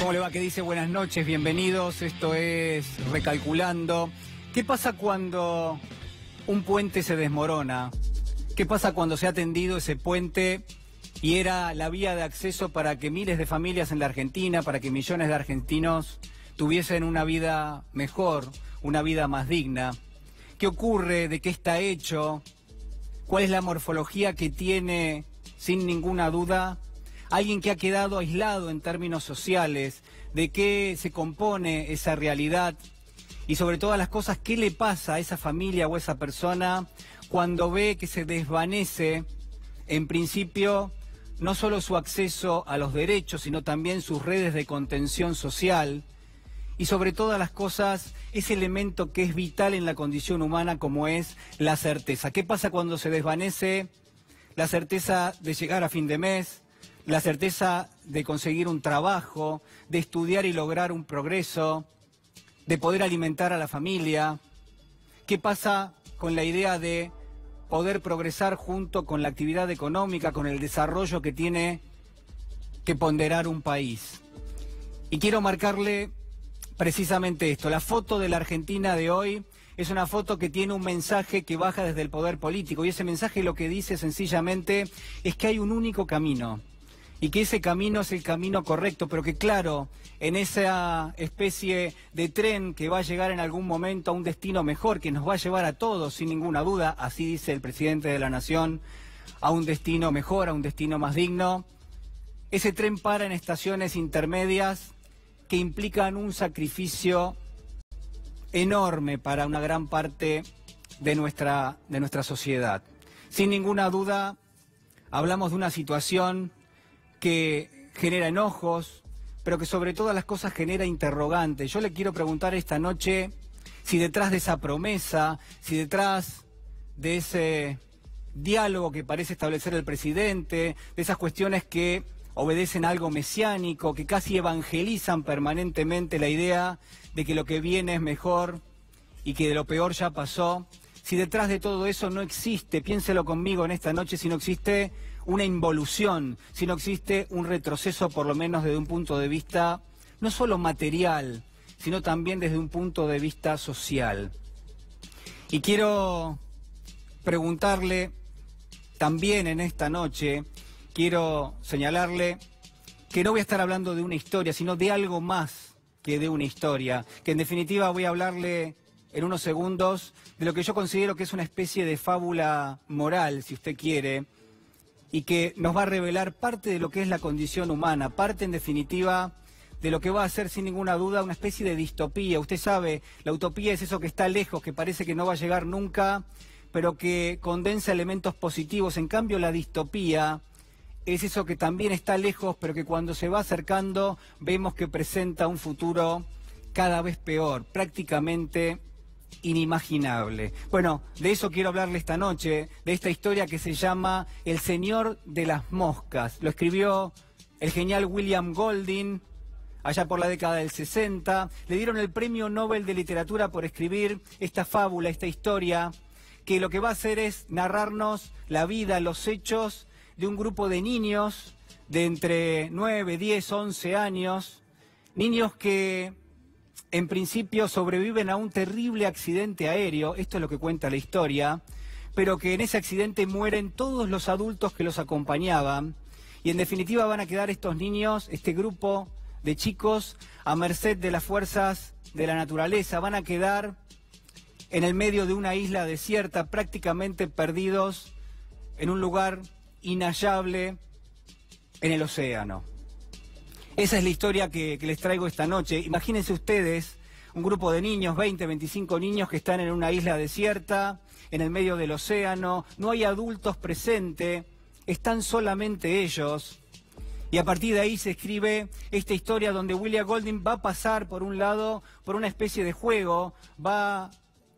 ¿Cómo le va? ¿Qué dice? Buenas noches, bienvenidos. Esto es Recalculando. ¿Qué pasa cuando un puente se desmorona? ¿Qué pasa cuando se ha tendido ese puente y era la vía de acceso para que miles de familias en la Argentina, para que millones de argentinos tuviesen una vida mejor, una vida más digna? ¿Qué ocurre? ¿De qué está hecho? ¿Cuál es la morfología que tiene, sin ninguna duda, alguien que ha quedado aislado en términos sociales? ¿De qué se compone esa realidad? Y sobre todas las cosas, ¿qué le pasa a esa familia o a esa persona cuando ve que se desvanece, en principio, no solo su acceso a los derechos, sino también sus redes de contención social? Y sobre todas las cosas, ese elemento que es vital en la condición humana como es la certeza. ¿Qué pasa cuando se desvanece la certeza de llegar a fin de mes, la certeza de conseguir un trabajo, de estudiar y lograr un progreso, de poder alimentar a la familia? ¿Qué pasa con la idea de poder progresar junto con la actividad económica, con el desarrollo que tiene que ponderar un país? Y quiero marcarle precisamente esto. La foto de la Argentina de hoy es una foto que tiene un mensaje que baja desde el poder político, y ese mensaje lo que dice sencillamente es que hay un único camino, y que ese camino es el camino correcto, pero que claro, en esa especie de tren que va a llegar en algún momento a un destino mejor, que nos va a llevar a todos, sin ninguna duda, así dice el presidente de la Nación, a un destino mejor, a un destino más digno, ese tren para en estaciones intermedias que implican un sacrificio enorme para una gran parte de nuestra sociedad. Sin ninguna duda, hablamos de una situación que genera enojos, pero que sobre todas las cosas genera interrogantes. Yo le quiero preguntar esta noche si detrás de esa promesa, si detrás de ese diálogo que parece establecer el presidente, de esas cuestiones que obedecen a algo mesiánico, que casi evangelizan permanentemente la idea de que lo que viene es mejor y que de lo peor ya pasó, si detrás de todo eso no existe, piénselo conmigo en esta noche, si no existe una involución, si no existe un retroceso, por lo menos desde un punto de vista no solo material, sino también desde un punto de vista social. Y quiero preguntarle también en esta noche, quiero señalarle que no voy a estar hablando de una historia, sino de algo más que de una historia, que en definitiva voy a hablarle en unos segundos de lo que yo considero que es una especie de fábula moral, si usted quiere, y que nos va a revelar parte de lo que es la condición humana, parte en definitiva de lo que va a ser sin ninguna duda una especie de distopía. Usted sabe, la utopía es eso que está lejos, que parece que no va a llegar nunca, pero que condensa elementos positivos. En cambio, la distopía es eso que también está lejos, pero que cuando se va acercando vemos que presenta un futuro cada vez peor, prácticamente inimaginable. Bueno, de eso quiero hablarle esta noche, de esta historia que se llama El Señor de las Moscas. Lo escribió el genial William Golding allá por la década del 60. Le dieron el Premio Nobel de Literatura por escribir esta fábula, esta historia, que lo que va a hacer es narrarnos la vida, los hechos de un grupo de niños de entre 9, 10, 11 años, niños que en principio sobreviven a un terrible accidente aéreo, esto es lo que cuenta la historia, pero que en ese accidente mueren todos los adultos que los acompañaban, y en definitiva van a quedar estos niños, este grupo de chicos, a merced de las fuerzas de la naturaleza, van a quedar en el medio de una isla desierta, prácticamente perdidos en un lugar inhallable en el océano. Esa es la historia que les traigo esta noche. Imagínense ustedes un grupo de niños, 20, 25 niños que están en una isla desierta, en el medio del océano, no hay adultos presentes, están solamente ellos. Y a partir de ahí se escribe esta historia donde William Golding va a pasar, por un lado, por una especie de juego, va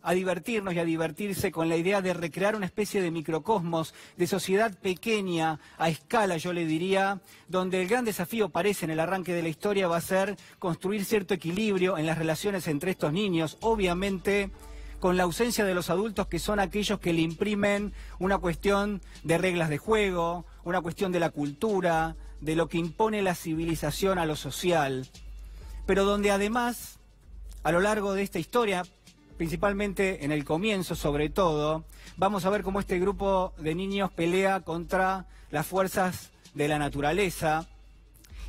a divertirnos y a divertirse con la idea de recrear una especie de microcosmos, de sociedad pequeña, a escala yo le diría, donde el gran desafío parece en el arranque de la historia va a ser construir cierto equilibrio en las relaciones entre estos niños, obviamente con la ausencia de los adultos que son aquellos que le imprimen una cuestión de reglas de juego, una cuestión de la cultura, de lo que impone la civilización a lo social. pero donde además, a lo largo de esta historia, principalmente en el comienzo sobre todo, vamos a ver cómo este grupo de niños pelea contra las fuerzas de la naturaleza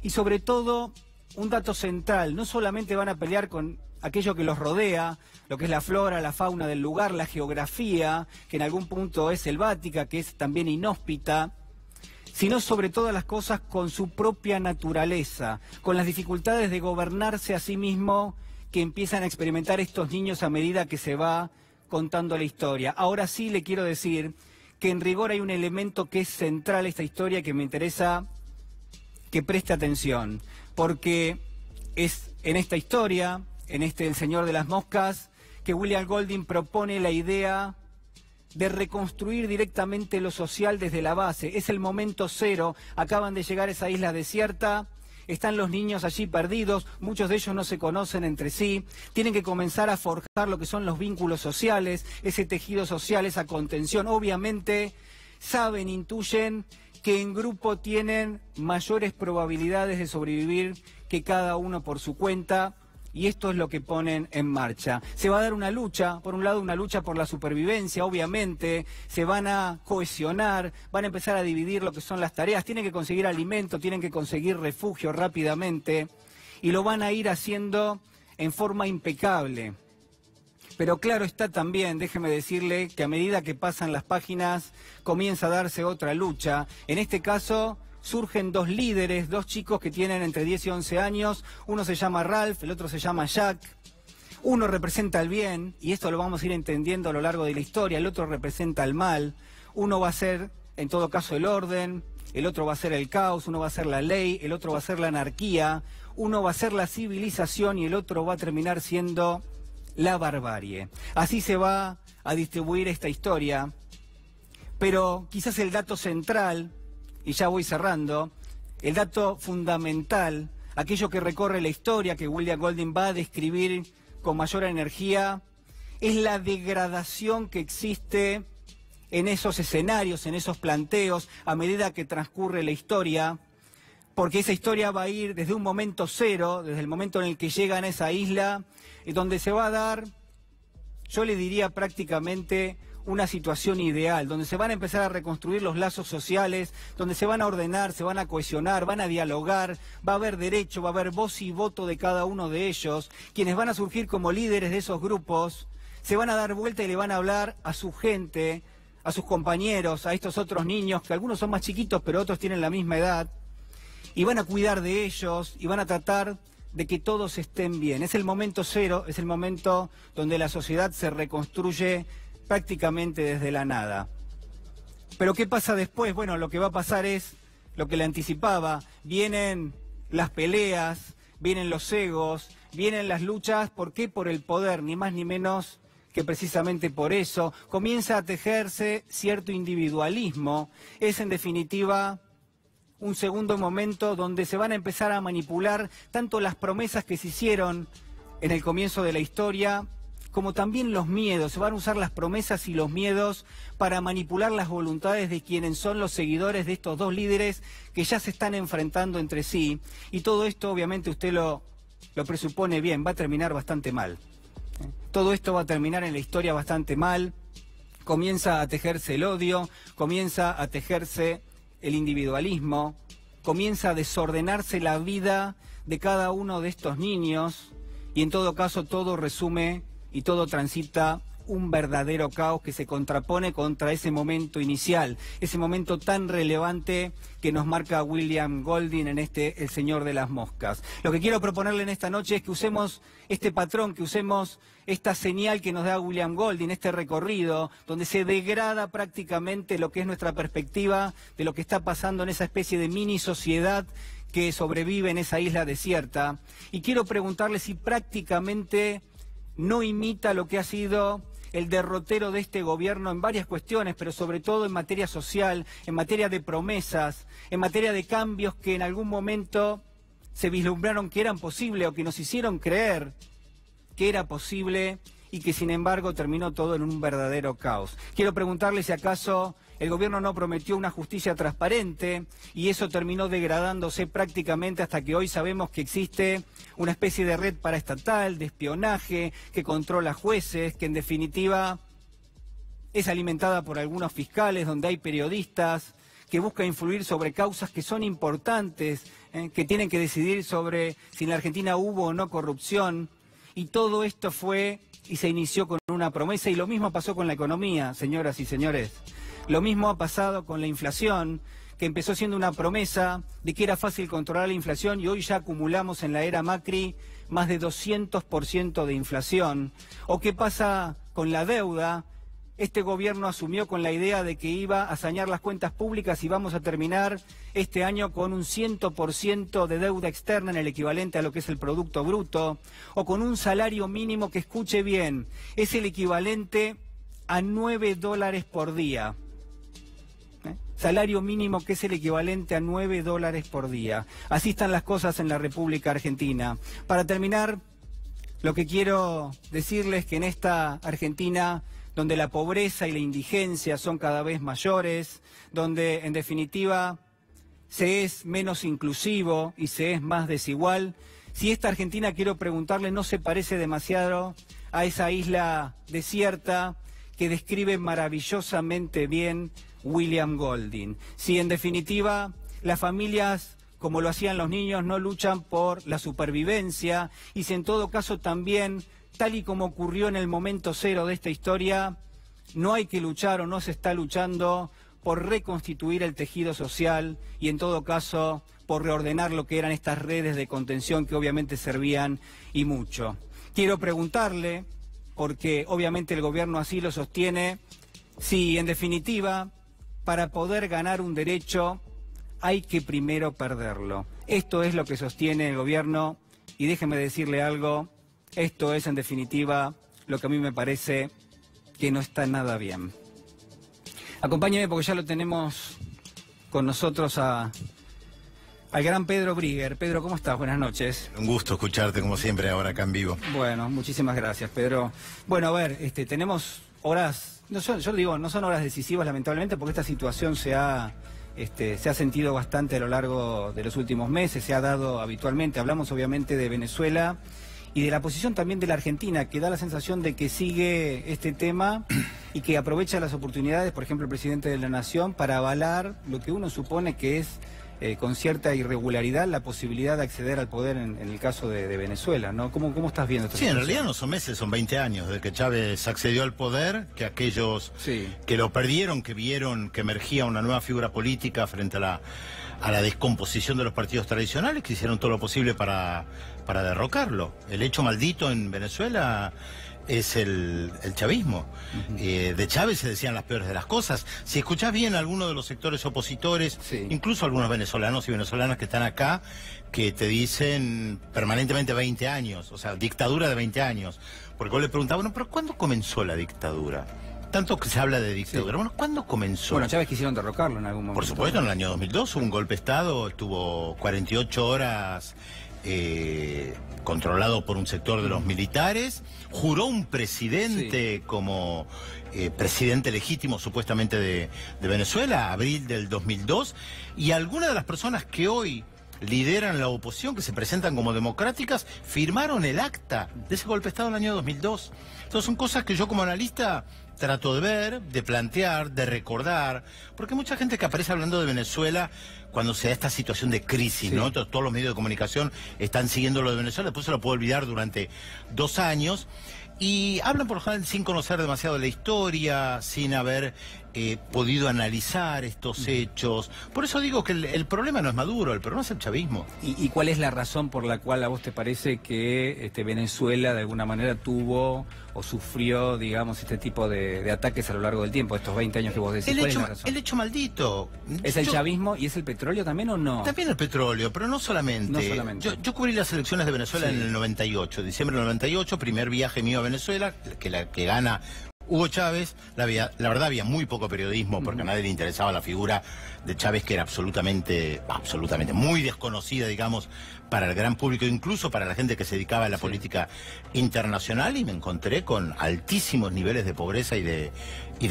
y sobre todo un dato central, no solamente van a pelear con aquello que los rodea, lo que es la flora, la fauna del lugar, la geografía, que en algún punto es selvática, que es también inhóspita, sino sobre todas las cosas con su propia naturaleza, con las dificultades de gobernarse a sí mismo que empiezan a experimentar estos niños a medida que se va contando la historia. Ahora sí le quiero decir que en rigor hay un elemento que es central a esta historia que me interesa que preste atención, porque es en esta historia, en El Señor de las Moscas, que William Golding propone la idea de reconstruir directamente lo social desde la base. Es el momento cero, acaban de llegar a esa isla desierta, están los niños allí perdidos, muchos de ellos no se conocen entre sí, tienen que comenzar a forjar lo que son los vínculos sociales, ese tejido social, esa contención. Obviamente saben, intuyen que en grupo tienen mayores probabilidades de sobrevivir que cada uno por su cuenta, y esto es lo que ponen en marcha. Se va a dar una lucha, por un lado una lucha por la supervivencia, obviamente, se van a cohesionar, van a empezar a dividir lo que son las tareas, tienen que conseguir alimento, tienen que conseguir refugio rápidamente, y lo van a ir haciendo en forma impecable. Pero claro está también, déjeme decirle, que a medida que pasan las páginas comienza a darse otra lucha. En este caso surgen dos líderes, dos chicos que tienen entre 10 y 11 años, uno se llama Ralph, el otro se llama Jack. Uno representa el bien, y esto lo vamos a ir entendiendo a lo largo de la historia, el otro representa el mal. Uno va a ser, en todo caso, el orden, el otro va a ser el caos, uno va a ser la ley, el otro va a ser la anarquía, uno va a ser la civilización y el otro va a terminar siendo la barbarie. Así se va a distribuir esta historia, pero quizás el dato central, y ya voy cerrando, el dato fundamental, aquello que recorre la historia, que William Golding va a describir con mayor energía, es la degradación que existe en esos escenarios, en esos planteos, a medida que transcurre la historia, porque esa historia va a ir desde un momento cero, desde el momento en el que llegan a esa isla, donde se va a dar, yo le diría prácticamente, una situación ideal, donde se van a empezar a reconstruir los lazos sociales, donde se van a ordenar, se van a cohesionar, van a dialogar, va a haber derecho, va a haber voz y voto de cada uno de ellos, quienes van a surgir como líderes de esos grupos, se van a dar vuelta y le van a hablar a su gente, a sus compañeros, a estos otros niños, que algunos son más chiquitos pero otros tienen la misma edad, y van a cuidar de ellos y van a tratar de que todos estén bien. Es el momento cero, es el momento donde la sociedad se reconstruye prácticamente desde la nada. Pero ¿qué pasa después? Bueno, lo que va a pasar es lo que le anticipaba. Vienen las peleas, vienen los egos, vienen las luchas. ¿Por qué? Por el poder, ni más ni menos que precisamente por eso. Comienza a tejerse cierto individualismo. Es en definitiva un segundo momento donde se van a empezar a manipular tanto las promesas que se hicieron en el comienzo de la historia, como también los miedos. Se van a usar las promesas y los miedos para manipular las voluntades de quienes son los seguidores de estos dos líderes que ya se están enfrentando entre sí. Y todo esto, obviamente, usted lo presupone bien, va a terminar bastante mal. Todo esto va a terminar en la historia bastante mal. Comienza a tejerse el odio, comienza a tejerse el individualismo, comienza a desordenarse la vida de cada uno de estos niños y en todo caso todo resume y todo transita un verdadero caos que se contrapone contra ese momento inicial, ese momento tan relevante que nos marca William Golding en El Señor de las Moscas. Lo que quiero proponerle en esta noche es que usemos este patrón, que usemos esta señal que nos da William Golding, este recorrido, donde se degrada prácticamente lo que es nuestra perspectiva de lo que está pasando en esa especie de mini sociedad que sobrevive en esa isla desierta. Y quiero preguntarle si prácticamente no imita lo que ha sido el derrotero de este gobierno en varias cuestiones, pero sobre todo en materia social, en materia de promesas, en materia de cambios que en algún momento se vislumbraron que eran posibles o que nos hicieron creer que era posible y que sin embargo terminó todo en un verdadero caos. Quiero preguntarle si acaso el gobierno no prometió una justicia transparente y eso terminó degradándose prácticamente hasta que hoy sabemos que existe una especie de red paraestatal, de espionaje, que controla jueces, que en definitiva es alimentada por algunos fiscales, donde hay periodistas, que busca influir sobre causas que son importantes, que tienen que decidir sobre si en la Argentina hubo o no corrupción. Y todo esto fue y se inició con una promesa, y lo mismo pasó con la economía, señoras y señores. Lo mismo ha pasado con la inflación, que empezó siendo una promesa de que era fácil controlar la inflación y hoy ya acumulamos en la era Macri más de 200% de inflación. ¿O qué pasa con la deuda? Este gobierno asumió con la idea de que iba a sanear las cuentas públicas y vamos a terminar este año con un 100% de deuda externa en el equivalente a lo que es el Producto Bruto, o con un salario mínimo que, escuche bien, es el equivalente a $9 por día. Salario mínimo que es el equivalente a $9 por día. Así están las cosas en la República Argentina. Para terminar, lo que quiero decirles es que en esta Argentina, donde la pobreza y la indigencia son cada vez mayores, donde en definitiva se es menos inclusivo y se es más desigual, si esta Argentina, quiero preguntarle, no se parece demasiado a esa isla desierta que describe maravillosamente bien William Golding. Si en definitiva las familias, como lo hacían los niños, no luchan por la supervivencia, y si en todo caso también, tal y como ocurrió en el momento cero de esta historia, no hay que luchar o no se está luchando por reconstituir el tejido social y en todo caso por reordenar lo que eran estas redes de contención que obviamente servían y mucho. Quiero preguntarle, porque obviamente el gobierno así lo sostiene, si en definitiva para poder ganar un derecho hay que primero perderlo. Esto es lo que sostiene el gobierno y déjeme decirle algo, esto es en definitiva lo que a mí me parece que no está nada bien. Acompáñeme porque ya lo tenemos con nosotros al gran Pedro Brigger. Pedro, ¿cómo estás? Buenas noches. Un gusto escucharte como siempre ahora acá en vivo. Bueno, muchísimas gracias, Pedro. Bueno, a ver, tenemos horas, no son, yo digo, no son horas decisivas lamentablemente porque esta situación se ha sentido bastante a lo largo de los últimos meses, se ha dado habitualmente. Hablamos obviamente de Venezuela y de la posición también de la Argentina, que da la sensación de que sigue este tema y que aprovecha las oportunidades, por ejemplo, el presidente de la Nación, para avalar lo que uno supone que es, con cierta irregularidad, la posibilidad de acceder al poder en el caso de Venezuela, ¿no? ¿Cómo estás viendo esta situación? En realidad no son meses, son 20 años desde que Chávez accedió al poder, que aquellos que lo perdieron, que vieron que emergía una nueva figura política frente a la descomposición de los partidos tradicionales, que hicieron todo lo posible para derrocarlo. El hecho maldito en Venezuela es el chavismo. De Chávez se decían las peores de las cosas. Si escuchás bien a algunos de los sectores opositores, incluso algunos venezolanos y venezolanas que están acá, que te dicen permanentemente 20 años, o sea, dictadura de 20 años. Porque vos le preguntabas, bueno, pero ¿cuándo comenzó la dictadura? Tanto que se habla de dictadura. Bueno, ¿cuándo comenzó? Bueno, Chávez quisieron derrocarlo en algún momento. Por supuesto, en el año 2002 hubo un golpe de Estado, estuvo 48 horas controlado por un sector de los militares, juró un presidente como presidente legítimo supuestamente de Venezuela, abril del 2002, y algunas de las personas que hoy lideran la oposición, que se presentan como democráticas, firmaron el acta de ese golpe de Estado en el año 2002. Entonces son cosas que yo como analista trato de ver, de plantear, de recordar, porque hay mucha gente que aparece hablando de Venezuela cuando se da esta situación de crisis, ¿no? Todos los medios de comunicación están siguiendo lo de Venezuela, después se lo puedo olvidar durante 2 años, y hablan por lo general sin conocer demasiado la historia, sin haber podido analizar estos hechos. Por eso digo que el problema no es Maduro, el problema es el chavismo. ¿Y cuál es la razón por la cual a vos te parece que Venezuela de alguna manera tuvo o sufrió, digamos, este tipo de ataques a lo largo del tiempo, estos 20 años que vos decís? ¿Cuál es la razón? El hecho maldito. ¿Es el chavismo y es el petróleo también o no? También el petróleo, pero no solamente. No solamente. Yo cubrí las elecciones de Venezuela en el 98, diciembre del 98, primer viaje mío a Venezuela, que gana Hugo Chávez, la verdad había muy poco periodismo porque a nadie le interesaba la figura de Chávez, que era absolutamente muy desconocida, digamos, para el gran público, incluso para la gente que se dedicaba a la política internacional, y me encontré con altísimos niveles de pobreza y de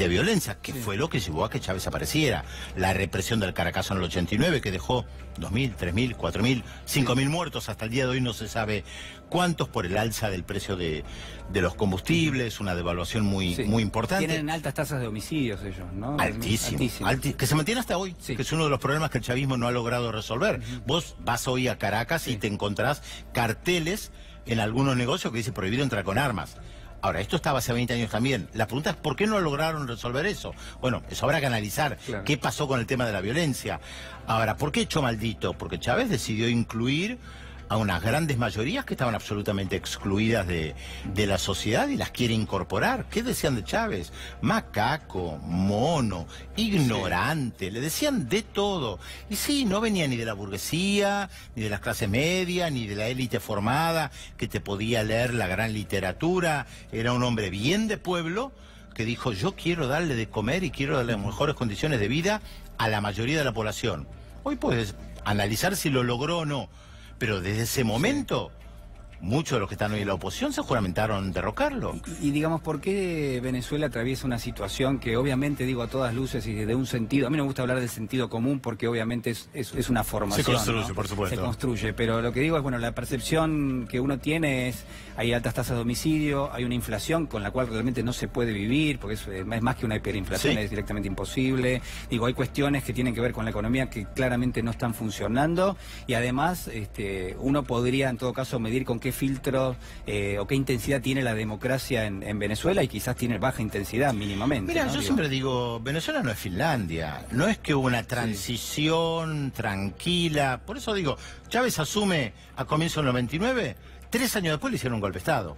violencia, que fue lo que llevó a que Chávez apareciera. La represión del Caracazo en el 89, que dejó 2.000, 3.000, 4.000, 5.000 muertos, hasta el día de hoy no se sabe cuántos, por el alza del precio de los combustibles, una devaluación muy importante. Tienen altas tasas de homicidios ellos, ¿no? Altísimo. Que se mantiene hasta hoy, que es uno de los problemas que el chavismo no ha logrado resolver. Vos vas hoy a Caracas y te encontrás carteles en algunos negocios que dice prohibido entrar con armas. Ahora, esto estaba hace 20 años también. La pregunta es, ¿por qué no lograron resolver eso? Bueno, eso habrá que analizar. ¿Qué pasó con el tema de la violencia? Ahora, ¿por qué echó maldito? Porque Chávez decidió incluir a unas grandes mayorías que estaban absolutamente excluidas de la sociedad, y las quiere incorporar. ¿Qué decían de Chávez? Macaco, mono, ignorante, le decían de todo. Y sí, no venía ni de la burguesía, ni de las clases medias, ni de la élite formada, que te podía leer la gran literatura. Era un hombre bien de pueblo, que dijo, yo quiero darle de comer y quiero darle mejores condiciones de vida a la mayoría de la población. Hoy puedes analizar si lo logró o no, pero desde ese momento muchos de los que están hoy en la oposición se juramentaron derrocarlo. Y digamos, ¿por qué Venezuela atraviesa una situación que obviamente, digo, a todas luces y desde un sentido, a mí no me gusta hablar del sentido común porque obviamente es una formación. Se construye, ¿no? Por supuesto. Se construye, pero lo que digo es, bueno, la percepción que uno tiene es, hay altas tasas de homicidio, hay una inflación con la cual realmente no se puede vivir, porque es más que una hiperinflación, es directamente imposible. Digo, hay cuestiones que tienen que ver con la economía que claramente no están funcionando, y además uno podría en todo caso medir con qué filtro o qué intensidad tiene la democracia en Venezuela, y quizás tiene baja intensidad mínimamente. Mira, ¿no? yo siempre digo, Venezuela no es Finlandia, no es que hubo una transición tranquila. Por eso digo, Chávez asume a comienzo del 99, 3 años después le hicieron un golpe de Estado.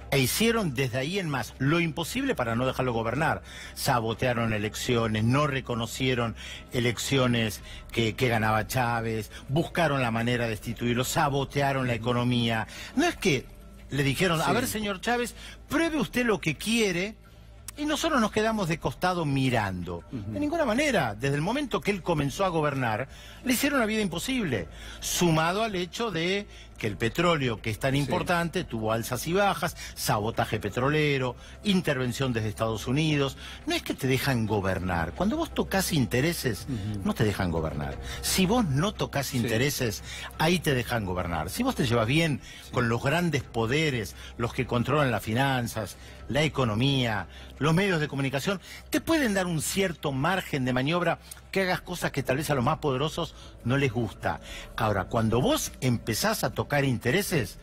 E hicieron desde ahí en más lo imposible para no dejarlo gobernar. Sabotearon elecciones, no reconocieron elecciones que ganaba Chávez, buscaron la manera de destituirlo, sabotearon la economía. No es que le dijeron, a ver, señor Chávez, pruebe usted lo que quiere, y nosotros nos quedamos de costado mirando. De ninguna manera. Desde el momento que él comenzó a gobernar, le hicieron la vida imposible. Sumado al hecho de que el petróleo, que es tan importante, tuvo alzas y bajas, sabotaje petrolero, intervención desde Estados Unidos. No es que te dejan gobernar. Cuando vos tocas intereses, no te dejan gobernar. Si vos no tocas intereses, ahí te dejan gobernar. Si vos te llevas bien con los grandes poderes, los que controlan las finanzas, la economía, los medios de comunicación, te pueden dar un cierto margen de maniobra, que hagas cosas que tal vez a los más poderosos no les gusta. Ahora, cuando vos empezás a tocar intereses,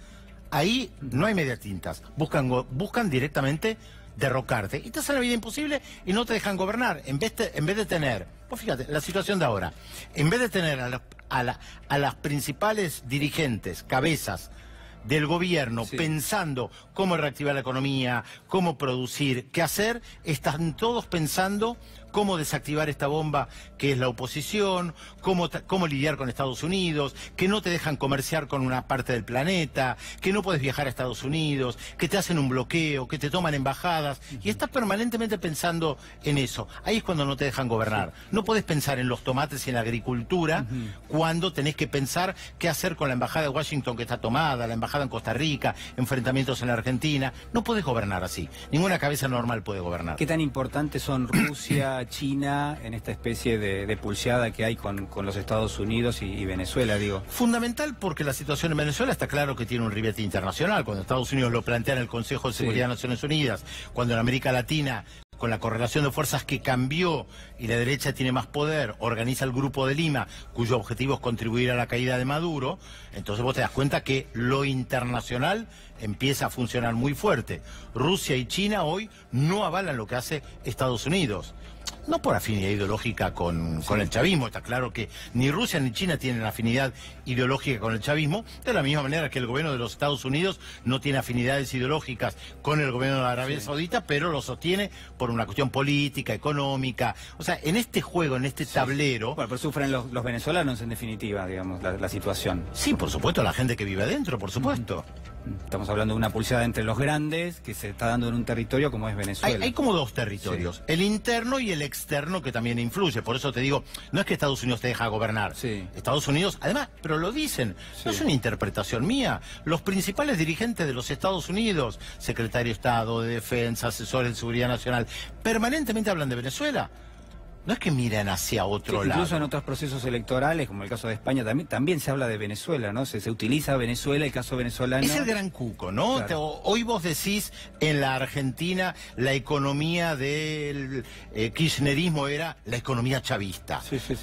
ahí no hay media tintas. Buscan directamente derrocarte. Y te hacen la vida imposible y no te dejan gobernar. En vez de tener, pues fíjate, la situación de ahora, en vez de tener a las principales dirigentes, cabezas del gobierno, pensando cómo reactivar la economía, cómo producir, qué hacer, están todos pensando cómo desactivar esta bomba que es la oposición, cómo lidiar con Estados Unidos, que no te dejan comerciar con una parte del planeta, que no puedes viajar a Estados Unidos, que te hacen un bloqueo, que te toman embajadas, y estás permanentemente pensando en eso. Ahí es cuando no te dejan gobernar. No podés pensar en los tomates y en la agricultura cuando tenés que pensar qué hacer con la embajada de Washington que está tomada, la embajada en Costa Rica, enfrentamientos en la Argentina. No podés gobernar así. Ninguna cabeza normal puede gobernar. ¿Qué tan importantes son Rusia, China, en esta especie de pulseada que hay con los Estados Unidos y Venezuela, digo? Fundamental, porque la situación en Venezuela está claro que tiene un ribete internacional. Cuando Estados Unidos lo plantea en el Consejo de Seguridad de Naciones Unidas, cuando en América Latina, con la correlación de fuerzas que cambió y la derecha tiene más poder, organiza el Grupo de Lima, cuyo objetivo es contribuir a la caída de Maduro, entonces vos te das cuenta que lo internacional empieza a funcionar muy fuerte. Rusia y China hoy no avalan lo que hace Estados Unidos. No por afinidad ideológica con el chavismo, está claro que ni Rusia ni China tienen afinidad ideológica con el chavismo, de la misma manera que el gobierno de los Estados Unidos no tiene afinidades ideológicas con el gobierno de Arabia Saudita, pero lo sostiene por una cuestión política, económica. O sea, en este juego, en este tablero... Bueno, pero sufren los venezolanos en definitiva, digamos, la situación. Sí, por supuesto, la gente que vive adentro, por supuesto. Estamos hablando de una pulseada entre los grandes que se está dando en un territorio como es Venezuela. Hay como dos territorios, el interno y el externo, que también influye. Por eso te digo, no es que Estados Unidos te deja gobernar. Estados Unidos, además, pero lo dicen, no es una interpretación mía. Los principales dirigentes de los Estados Unidos, secretario de Estado, de Defensa, asesores de Seguridad Nacional, permanentemente hablan de Venezuela. No es que miren hacia otro lado. Incluso en otros procesos electorales, como el caso de España, también se habla de Venezuela, ¿no? Se utiliza Venezuela, el caso venezolano. Es el gran cuco, ¿no? Claro. Hoy vos decís, en la Argentina, la economía del kirchnerismo era la economía chavista.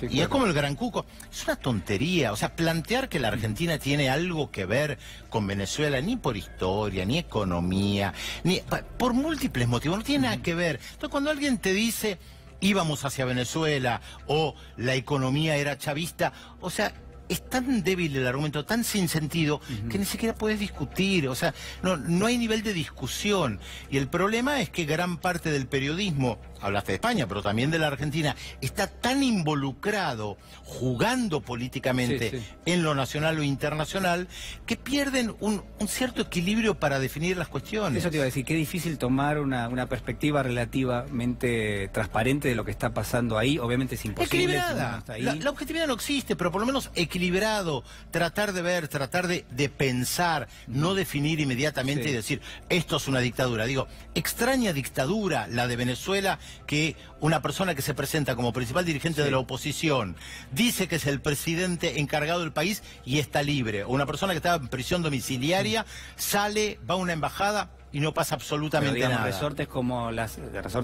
Y es como el gran cuco. Es una tontería. O sea, plantear que la Argentina tiene algo que ver con Venezuela, ni por historia, ni economía, ni por múltiples motivos, no tiene nada que ver. Entonces, cuando alguien te dice íbamos hacia Venezuela o la economía era chavista, o sea, es tan débil el argumento, tan sin sentido, que ni siquiera puedes discutir, o sea, no hay nivel de discusión. Y el problema es que gran parte del periodismo, hablaste de España, pero también de la Argentina, está tan involucrado, jugando políticamente en lo nacional o internacional, que pierden un cierto equilibrio para definir las cuestiones. Eso te iba a decir, qué difícil tomar una perspectiva relativamente transparente de lo que está pasando ahí. Obviamente es imposible. Equilibrada. La objetividad no existe, pero por lo menos equilibrado. Tratar de ver, tratar de pensar, no definir inmediatamente y decir, esto es una dictadura. Digo, extraña dictadura la de Venezuela, que una persona que se presenta como principal dirigente de la oposición dice que es el presidente encargado del país y está libre. O una persona que estaba en prisión domiciliaria sale, va a una embajada y no pasa absolutamente nada. Resortes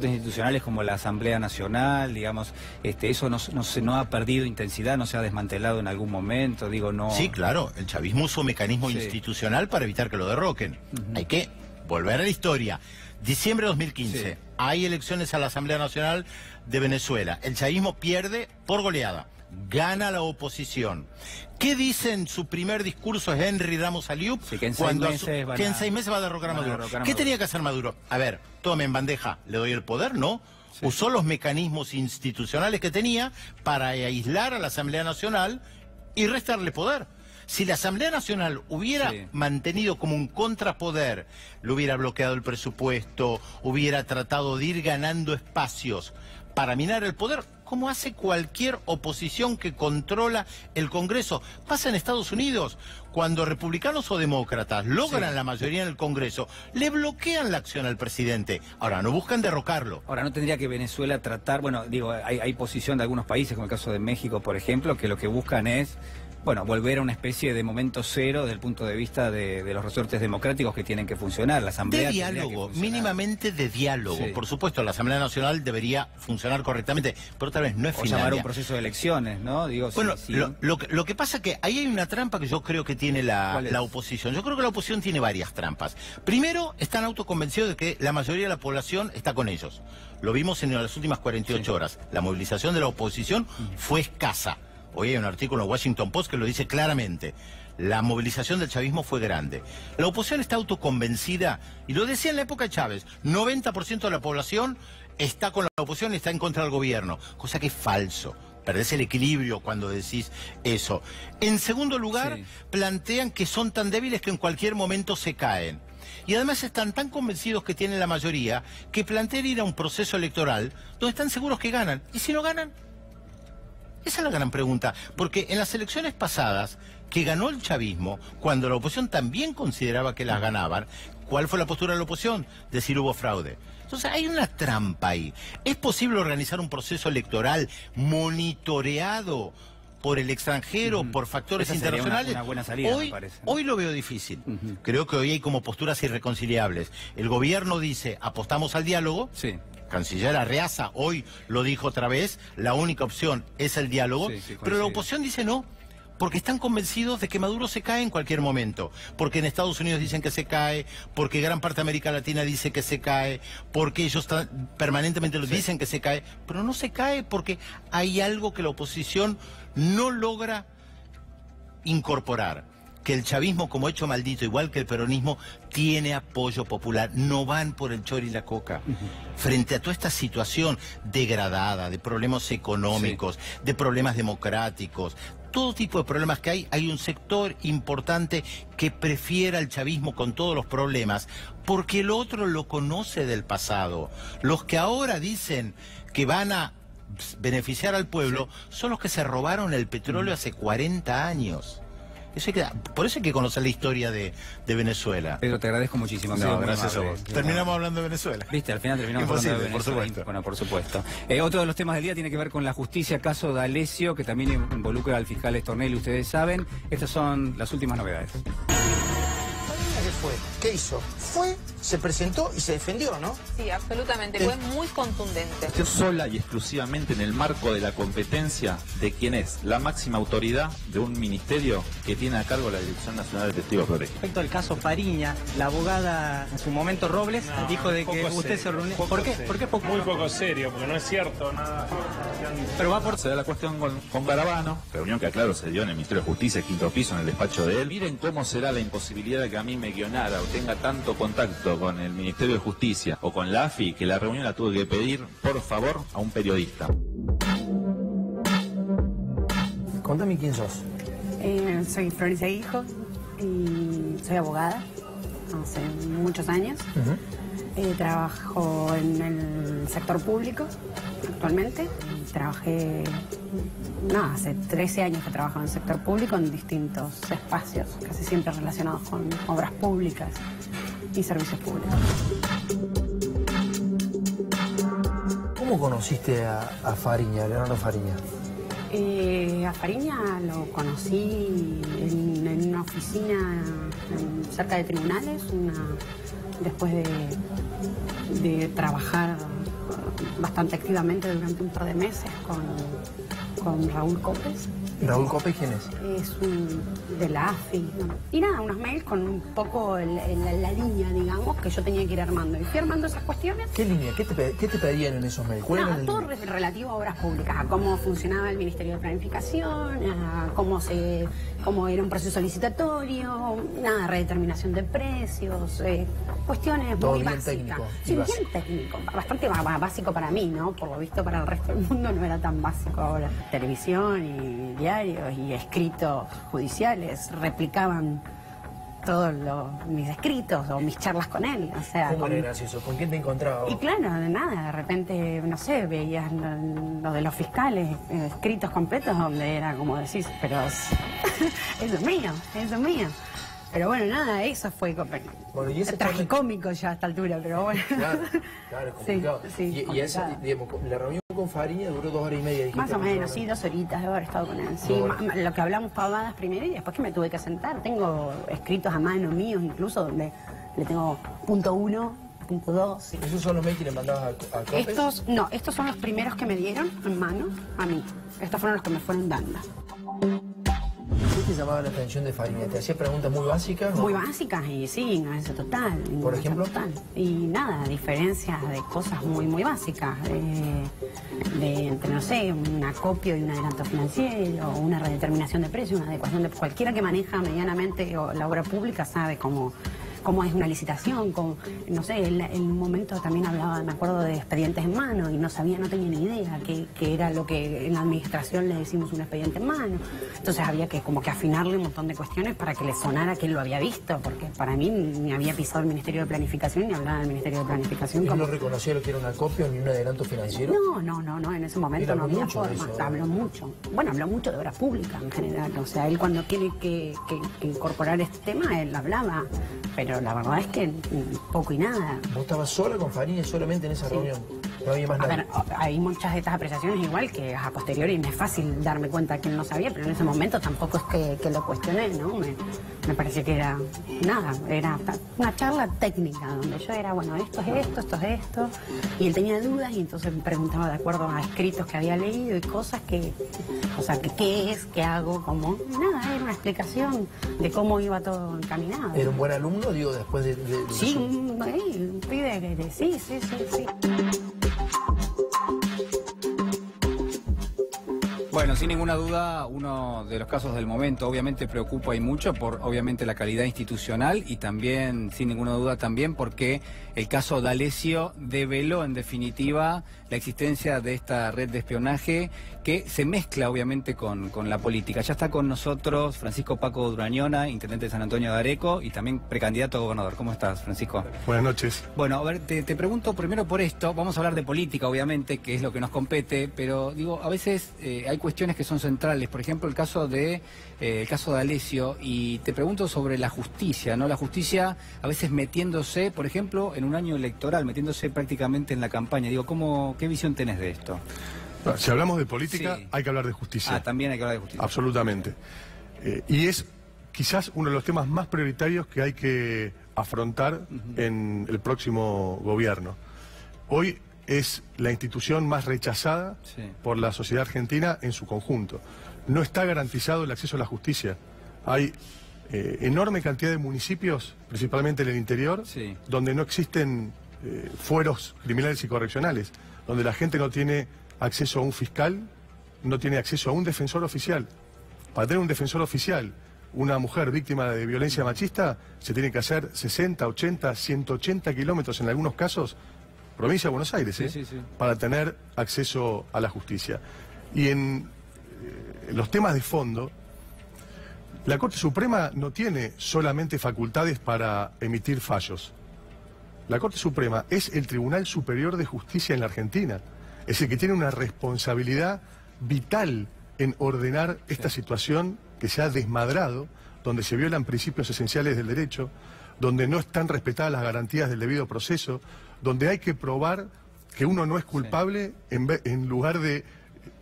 institucionales como la Asamblea Nacional, digamos, eso no ha perdido intensidad, no se ha desmantelado en algún momento, digo, no. Sí, claro, el chavismo usó un mecanismo institucional para evitar que lo derroquen. Hay que volver a la historia. Diciembre de 2015, hay elecciones a la Asamblea Nacional de Venezuela. El chavismo pierde por goleada. Gana la oposición. ¿Qué dice en su primer discurso Henry Ramos Aliup? Que en 6 meses va a derrocar a Maduro. ¿Qué tenía que hacer Maduro? A ver, tome en bandeja, ¿le doy el poder? No. Usó los mecanismos institucionales que tenía para aislar a la Asamblea Nacional y restarle poder. Si la Asamblea Nacional hubiera mantenido como un contrapoder, le hubiera bloqueado el presupuesto, hubiera tratado de ir ganando espacios para minar el poder, como hace cualquier oposición que controla el Congreso. Pasa en Estados Unidos, cuando republicanos o demócratas logran la mayoría en el Congreso, le bloquean la acción al presidente. Ahora, no buscan derrocarlo. Ahora, ¿no tendría que Venezuela tratar, bueno, digo, hay posición de algunos países, como el caso de México, por ejemplo, que lo que buscan es, bueno, volver a una especie de momento cero desde el punto de vista de los resortes democráticos que tienen que funcionar? La Asamblea de diálogo, mínimamente de diálogo. Por supuesto, la Asamblea Nacional debería funcionar correctamente, pero tal vez no es Finlandia. O llamar un proceso de elecciones, ¿no? Digo, bueno, lo que pasa es que ahí hay una trampa que yo creo que tiene la oposición. Yo creo que la oposición tiene varias trampas. Primero, están autoconvencidos de que la mayoría de la población está con ellos. Lo vimos en las últimas 48 horas. La movilización de la oposición fue escasa. Hoy hay un artículo en Washington Post que lo dice claramente. La movilización del chavismo fue grande. La oposición está autoconvencida, y lo decía en la época de Chávez, 90% de la población está con la oposición y está en contra del gobierno, cosa que es falso. Perdés el equilibrio cuando decís eso. En segundo lugar, plantean que son tan débiles que en cualquier momento se caen. Y además están tan convencidos que tienen la mayoría que plantean ir a un proceso electoral donde están seguros que ganan. ¿Y si no ganan? Esa es la gran pregunta, porque en las elecciones pasadas, que ganó el chavismo, cuando la oposición también consideraba que las ganaban, ¿cuál fue la postura de la oposición? Decir hubo fraude. Entonces hay una trampa ahí. ¿Es posible organizar un proceso electoral monitoreado por el extranjero, por factores internacionales? Una buena salida, me parece, ¿no? Hoy lo veo difícil. Creo que hoy hay como posturas irreconciliables. El gobierno dice, apostamos al diálogo. Canciller Arreaza hoy lo dijo otra vez, la única opción es el diálogo, pero la oposición dice no, porque están convencidos de que Maduro se cae en cualquier momento, porque en Estados Unidos dicen que se cae, porque gran parte de América Latina dice que se cae, porque ellos permanentemente lo dicen que se cae, pero no se cae porque hay algo que la oposición no logra incorporar. Que el chavismo, como hecho maldito, igual que el peronismo, tiene apoyo popular. No van por el chori y la coca. Frente a toda esta situación degradada, de problemas económicos, de problemas democráticos, todo tipo de problemas que hay un sector importante que prefiere al chavismo con todos los problemas, porque el otro lo conoce del pasado. Los que ahora dicen que van a beneficiar al pueblo son los que se robaron el petróleo hace 40 años. Por eso hay que conocer la historia de Venezuela. Pedro, te agradezco muchísimo. No, gracias a vos. Terminamos hablando de Venezuela. Viste, al final terminamos hablando de Venezuela. Por supuesto. Bueno, por supuesto. Otro de los temas del día tiene que ver con la justicia, caso D'Alessio, que también involucra al fiscal Stornelli, ustedes saben. Estas son las últimas novedades. ¿Qué fue? ¿Qué hizo? Fue, se presentó y se defendió, ¿no? Sí, absolutamente. Fue muy contundente. Sola y exclusivamente en el marco de la competencia de quien es la máxima autoridad de un ministerio que tiene a cargo la Dirección Nacional de Testigos Protegidos. Respecto al caso Fariña, la abogada en su momento Robles dijo de que usted se reunió. ¿Por qué? ¿Por qué poco? Muy poco serio, porque no es cierto nada. Pero va por... Se da la cuestión con Garabano, reunión que aclaro se dio en el Ministerio de Justicia, quinto piso, en el despacho de él. Miren cómo será la imposibilidad de que a mí me guionara o tenga tanto contacto con el Ministerio de Justicia o con la AFI, que la reunión la tuve que pedir, por favor, a un periodista. Contame quién sos. Soy Florencia Hijo y soy abogada hace muchos años. Trabajo en el sector público actualmente. Trabajé, hace 13 años que trabajo en el sector público en distintos espacios, casi siempre relacionados con obras públicas y servicios públicos. ¿Cómo conociste a Fariña, a Leonardo Fariña? A Fariña lo conocí en una oficina cerca de tribunales, después de trabajar bastante activamente durante un par de meses con Raúl Copes. ¿Raúl Copes quién es? Es de la AFI. ¿No? Y nada, unos mails con un poco la línea, digamos, que yo tenía que ir armando. Y fui armando esas cuestiones. ¿Qué línea? ¿Qué te pedían en esos mails? ¿Cuál era la todo línea? relativo a obras públicas, a cómo funcionaba el Ministerio de Planificación, a cómo era un proceso licitatorio, redeterminación de precios, cuestiones todo muy bien básicas. técnico. Sí, bien técnico, bastante básico para mí, ¿no? Por lo visto para el resto del mundo no era tan básico ahora. Televisión y diarios y escritos judiciales replicaban todos mis escritos o mis charlas con él. O sea, ¿Cómo era gracioso? ¿Con quién te encontrabas? Y claro, de repente, no sé, veías lo de los fiscales, escritos completos, donde era como decís, pero eso es mío, eso es mío. Pero bueno, eso fue ¿y ese tragicómico ya a esta altura, pero bueno. Claro, es complicado. Sí, y esa, digamos, la reunión con Fariña duró 2 horas y media. Más o menos, sí, 2 horitas de haber estado con él. Sí, lo que hablamos pavadas primero y después que me tuve que sentar. Tengo escritos a mano míos incluso donde le tengo punto 1, punto 2. ¿Esos son los mails que le mandabas a Copes? Estos son los primeros que me dieron en mano a mí. Estos fueron los que me fueron dando. ¿Qué te llamaba la atención de Fariña? ¿Te hacía preguntas muy básicas? Muy básicas y sí, ignorancia total. ¿Por ejemplo? Total. Y diferencias de cosas muy, muy básicas. Entre, no sé, un acopio y un adelanto financiero, una redeterminación de precios, una adecuación de... Cualquiera que maneja medianamente la obra pública sabe cómo es una licitación, no sé, en un momento también hablaba, me acuerdo, de expedientes en mano y no tenía ni idea qué era lo que en la administración le decimos un expediente en mano. Entonces había que como que afinarle un montón de cuestiones para que le sonara que él lo había visto, porque para mí ni había pisado el Ministerio de Planificación ni hablaba del Ministerio de Planificación. ¿Él no reconoció lo que era un acopio ni un adelanto financiero? No, en ese momento no había forma. Habló mucho. Bueno, habló mucho de obra pública en general. O sea, él cuando tiene que incorporar este tema, él hablaba. Pero la verdad es que poco y nada. ¿Vos estabas sola con Fariña solamente en esa reunión? No había más nadie. A ver, hay muchas de estas apreciaciones igual que a posteriori me es fácil darme cuenta que él no sabía, pero en ese momento tampoco es que lo cuestioné, ¿no? Me parecía que era una charla técnica donde yo era, bueno, esto es esto, y él tenía dudas y entonces me preguntaba de acuerdo a escritos que había leído y cosas que qué es, qué hago, cómo. Era una explicación de cómo iba todo encaminado. ¿Era un buen alumno, digo, después de sí, un pibe que sí. Bueno, sin ninguna duda, uno de los casos del momento obviamente preocupa y mucho por obviamente la calidad institucional y también, sin ninguna duda, también porque el caso D'Alessio develó en definitiva la existencia de esta red de espionaje que se mezcla obviamente con la política. Ya está con nosotros Francisco Paco Durañona, intendente de San Antonio de Areco y también precandidato a gobernador. ¿Cómo estás, Francisco? Buenas noches. Bueno, a ver, te pregunto primero por esto. Vamos a hablar de política, obviamente, que es lo que nos compete, pero digo, a veces hay cuestiones que son centrales. Por ejemplo, el caso de D'Alessio, y te pregunto sobre la justicia, ¿no? La justicia a veces metiéndose, por ejemplo, en un año electoral, metiéndose prácticamente en la campaña. Digo, ¿qué visión tenés de esto? Si hablamos de política, Sí. hay que hablar de justicia. También hay que hablar de justicia. Absolutamente. Y es quizás uno de los temas más prioritarios que hay que afrontar en el próximo gobierno. Hoy es la institución más rechazada por la sociedad argentina en su conjunto. No está garantizado el acceso a la justicia. Hay enorme cantidad de municipios, principalmente en el interior, donde no existen fueros criminales y correccionales, donde la gente no tiene acceso a un fiscal, no tiene acceso a un defensor oficial. Para tener un defensor oficial, una mujer víctima de violencia machista se tiene que hacer 60, 80, 180 kilómetros en algunos casos, provincia de Buenos Aires, para tener acceso a la justicia. Y en los temas de fondo, la Corte Suprema no tiene solamente facultades para emitir fallos. La Corte Suprema es el Tribunal Superior de Justicia en la Argentina. Es el que tiene una responsabilidad vital en ordenar esta situación que se ha desmadrado, donde se violan principios esenciales del derecho, donde no están respetadas las garantías del debido proceso, donde hay que probar que uno no es culpable en lugar de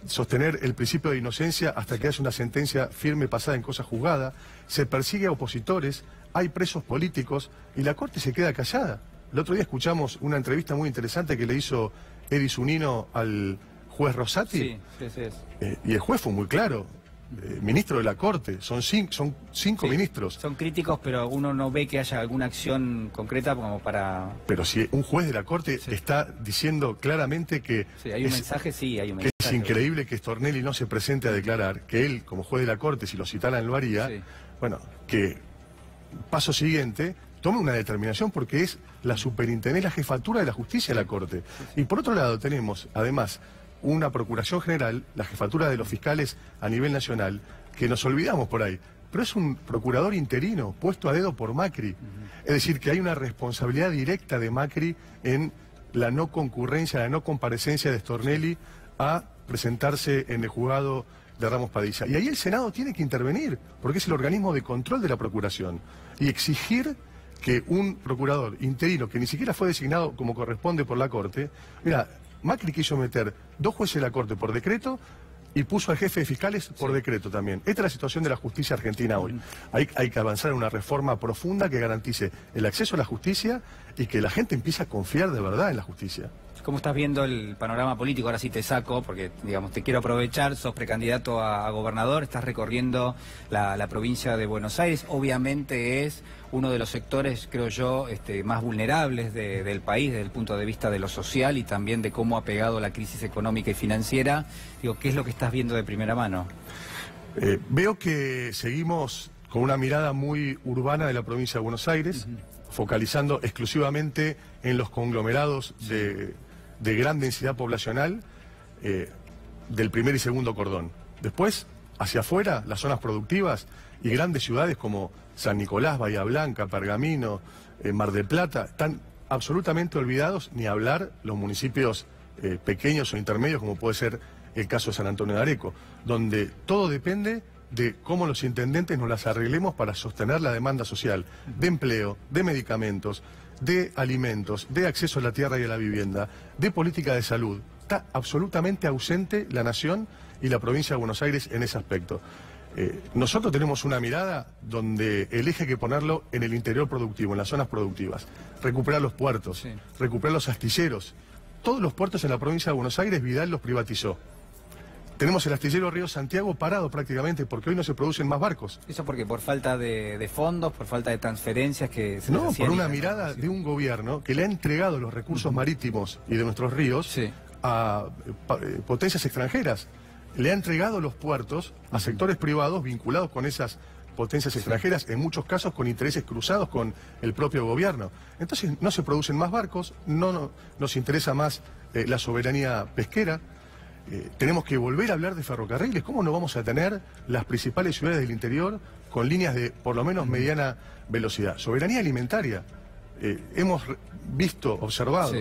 sostener el principio de inocencia hasta que haya una sentencia firme pasada en cosa juzgada. Se persigue a opositores, hay presos políticos y la Corte se queda callada. El otro día escuchamos una entrevista muy interesante que le hizo Edi Zunino al juez Rosati. Y el juez fue muy claro. Ministro de la Corte, son cinco ministros. Son críticos, pero uno no ve que haya alguna acción concreta como para... Pero si un juez de la Corte está diciendo claramente que... hay un mensaje, hay un mensaje. Que es increíble que Stornelli no se presente a declarar, que él, como juez de la Corte, si lo citaran lo haría, bueno, que paso siguiente tome una determinación porque es la superintendencia, la jefatura de la justicia de la Corte. Y por otro lado tenemos, además, una Procuración General, la jefatura de los fiscales a nivel nacional, que nos olvidamos por ahí, pero es un procurador interino, puesto a dedo por Macri. Es decir, que hay una responsabilidad directa de Macri en la no concurrencia, la no comparecencia de Stornelli a presentarse en el juzgado de Ramos Padilla. Y ahí el Senado tiene que intervenir, porque es el organismo de control de la Procuración, y exigir que un procurador interino, que ni siquiera fue designado como corresponde por la Corte, mira, Macri quiso meter 2 jueces de la Corte por decreto y puso al jefe de fiscales por decreto también. Esta es la situación de la justicia argentina hoy. Hay que avanzar en una reforma profunda que garantice el acceso a la justicia y que la gente empiece a confiar de verdad en la justicia. ¿Cómo estás viendo el panorama político? Ahora sí te saco, porque digamos te quiero aprovechar, sos precandidato a gobernador, estás recorriendo la provincia de Buenos Aires, obviamente es uno de los sectores, creo yo, más vulnerables del país desde el punto de vista de lo social y también de cómo ha pegado la crisis económica y financiera. Digo, ¿qué es lo que estás viendo de primera mano? Veo que seguimos con una mirada muy urbana de la provincia de Buenos Aires, focalizando exclusivamente en los conglomerados de gran densidad poblacional del primer y segundo cordón. Después, hacia afuera, las zonas productivas y grandes ciudades como San Nicolás, Bahía Blanca, Pergamino, Mar del Plata, están absolutamente olvidados, ni hablar los municipios pequeños o intermedios, como puede ser el caso de San Antonio de Areco, donde todo depende de cómo los intendentes nos las arreglemos para sostener la demanda social, de empleo, de medicamentos, de alimentos, de acceso a la tierra y a la vivienda, de política de salud. Está absolutamente ausente la nación y la provincia de Buenos Aires en ese aspecto. Nosotros tenemos una mirada donde el eje hay que ponerlo en el interior productivo, en las zonas productivas. Recuperar los puertos, recuperar los astilleros. Todos los puertos en la provincia de Buenos Aires, Vidal los privatizó. Tenemos el astillero Río Santiago parado prácticamente porque hoy no se producen más barcos. ¿Eso porque por falta de fondos, por falta de transferencias que se No, por una mirada de un gobierno que le ha entregado los recursos marítimos y de nuestros ríos a potencias extranjeras. le ha entregado los puertos a sectores privados vinculados con esas potencias extranjeras, en muchos casos con intereses cruzados con el propio gobierno. Entonces no se producen más barcos, no nos interesa más la soberanía pesquera. Tenemos que volver a hablar de ferrocarriles. ¿Cómo no vamos a tener las principales ciudades del interior con líneas de por lo menos mediana velocidad? Soberanía alimentaria. Hemos visto, observado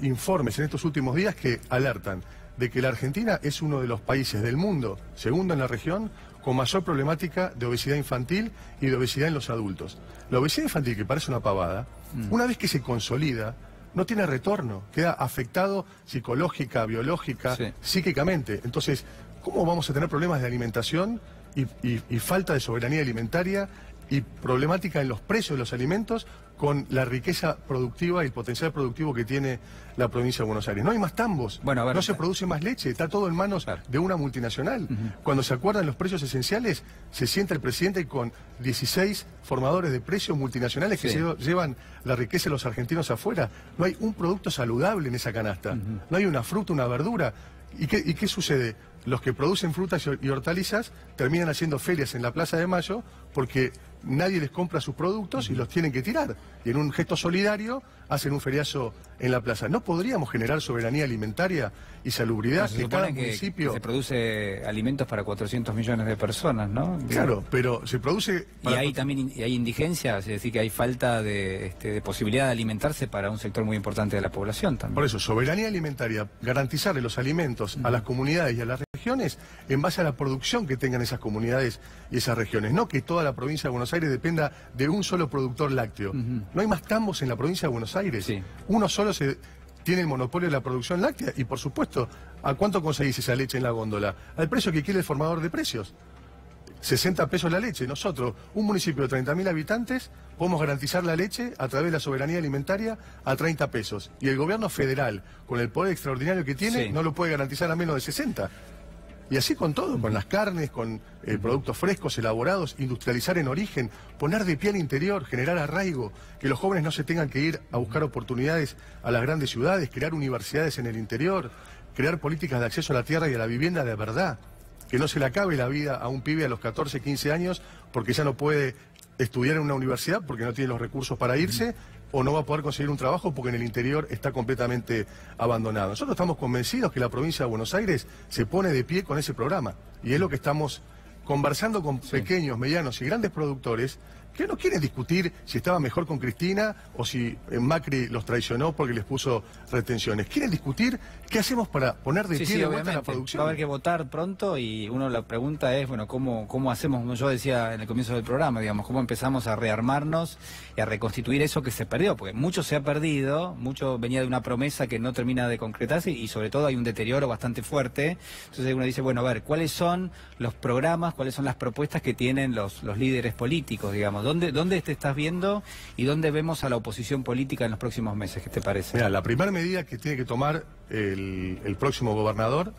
informes en estos últimos días que alertan de que la Argentina es uno de los países del mundo, segundo en la región, con mayor problemática de obesidad infantil y de obesidad en los adultos. La obesidad infantil, que parece una pavada, una vez que se consolida, no tiene retorno, queda afectado psicológica, biológica, psíquicamente. Entonces, ¿cómo vamos a tener problemas de alimentación y falta de soberanía alimentaria y problemática en los precios de los alimentos con la riqueza productiva y el potencial productivo que tiene la provincia de Buenos Aires? No hay más tambos, no se produce más leche, está todo en manos de una multinacional. Cuando se acuerdan los precios esenciales, se sienta el presidente con 16 formadores de precios multinacionales que se llevan la riqueza de los argentinos afuera. No hay un producto saludable en esa canasta, no hay una fruta, una verdura. ¿Y qué sucede? Los que producen frutas y hortalizas terminan haciendo ferias en la Plaza de Mayo porque nadie les compra sus productos y los tienen que tirar. Y en un gesto solidario hacen un feriazo en la plaza. ¿No podríamos generar soberanía alimentaria y salubridad? Que cada municipio... Que se produce alimentos para 400 millones de personas, ¿no? Claro, pero se produce... Y hay también hay indigencia, es decir, que hay falta de posibilidad de alimentarse para un sector muy importante de la población también. Por eso, soberanía alimentaria, garantizarle los alimentos a las comunidades y a las regiones en base a la producción que tengan esas comunidades y esas regiones. No que toda la provincia de Buenos Aires dependa de un solo productor lácteo. No hay más tambos en la provincia de Buenos Aires. Uno solo tiene el monopolio de la producción láctea y, por supuesto, ¿a cuánto conseguís esa leche en la góndola? Al precio que quiere el formador de precios. 60 pesos la leche. Nosotros, un municipio de 30.000 habitantes, podemos garantizar la leche a través de la soberanía alimentaria a 30 pesos. Y el gobierno federal, con el poder extraordinario que tiene, no lo puede garantizar a menos de 60. Y así con todo, con las carnes, con productos frescos, elaborados, industrializar en origen, poner de pie al interior, generar arraigo, que los jóvenes no se tengan que ir a buscar oportunidades a las grandes ciudades, crear universidades en el interior, crear políticas de acceso a la tierra y a la vivienda de verdad, que no se le acabe la vida a un pibe a los 14, 15 años porque ya no puede estudiar en una universidad porque no tiene los recursos para irse, o no va a poder conseguir un trabajo porque en el interior está completamente abandonado. Nosotros estamos convencidos que la provincia de Buenos Aires se pone de pie con ese programa, y es lo que estamos conversando con pequeños, medianos y grandes productores que no quieren discutir si estaba mejor con Cristina o si Macri los traicionó porque les puso retenciones. Quieren discutir qué hacemos para poner de pie de vuelta la producción. Va a haber que votar pronto y la pregunta es, bueno, ¿cómo hacemos? Como yo decía en el comienzo del programa, digamos, ¿cómo empezamos a rearmarnos y a reconstituir eso que se perdió? Porque mucho se ha perdido, mucho venía de una promesa que no termina de concretarse y sobre todo hay un deterioro bastante fuerte. Entonces uno dice, bueno, a ver, ¿cuáles son los programas, cuáles son las propuestas que tienen los líderes políticos, digamos? ¿Dónde te estás viendo y dónde vemos a la oposición política en los próximos meses? ¿Qué te parece? Mira, la primera medida que tiene que tomar el próximo gobernador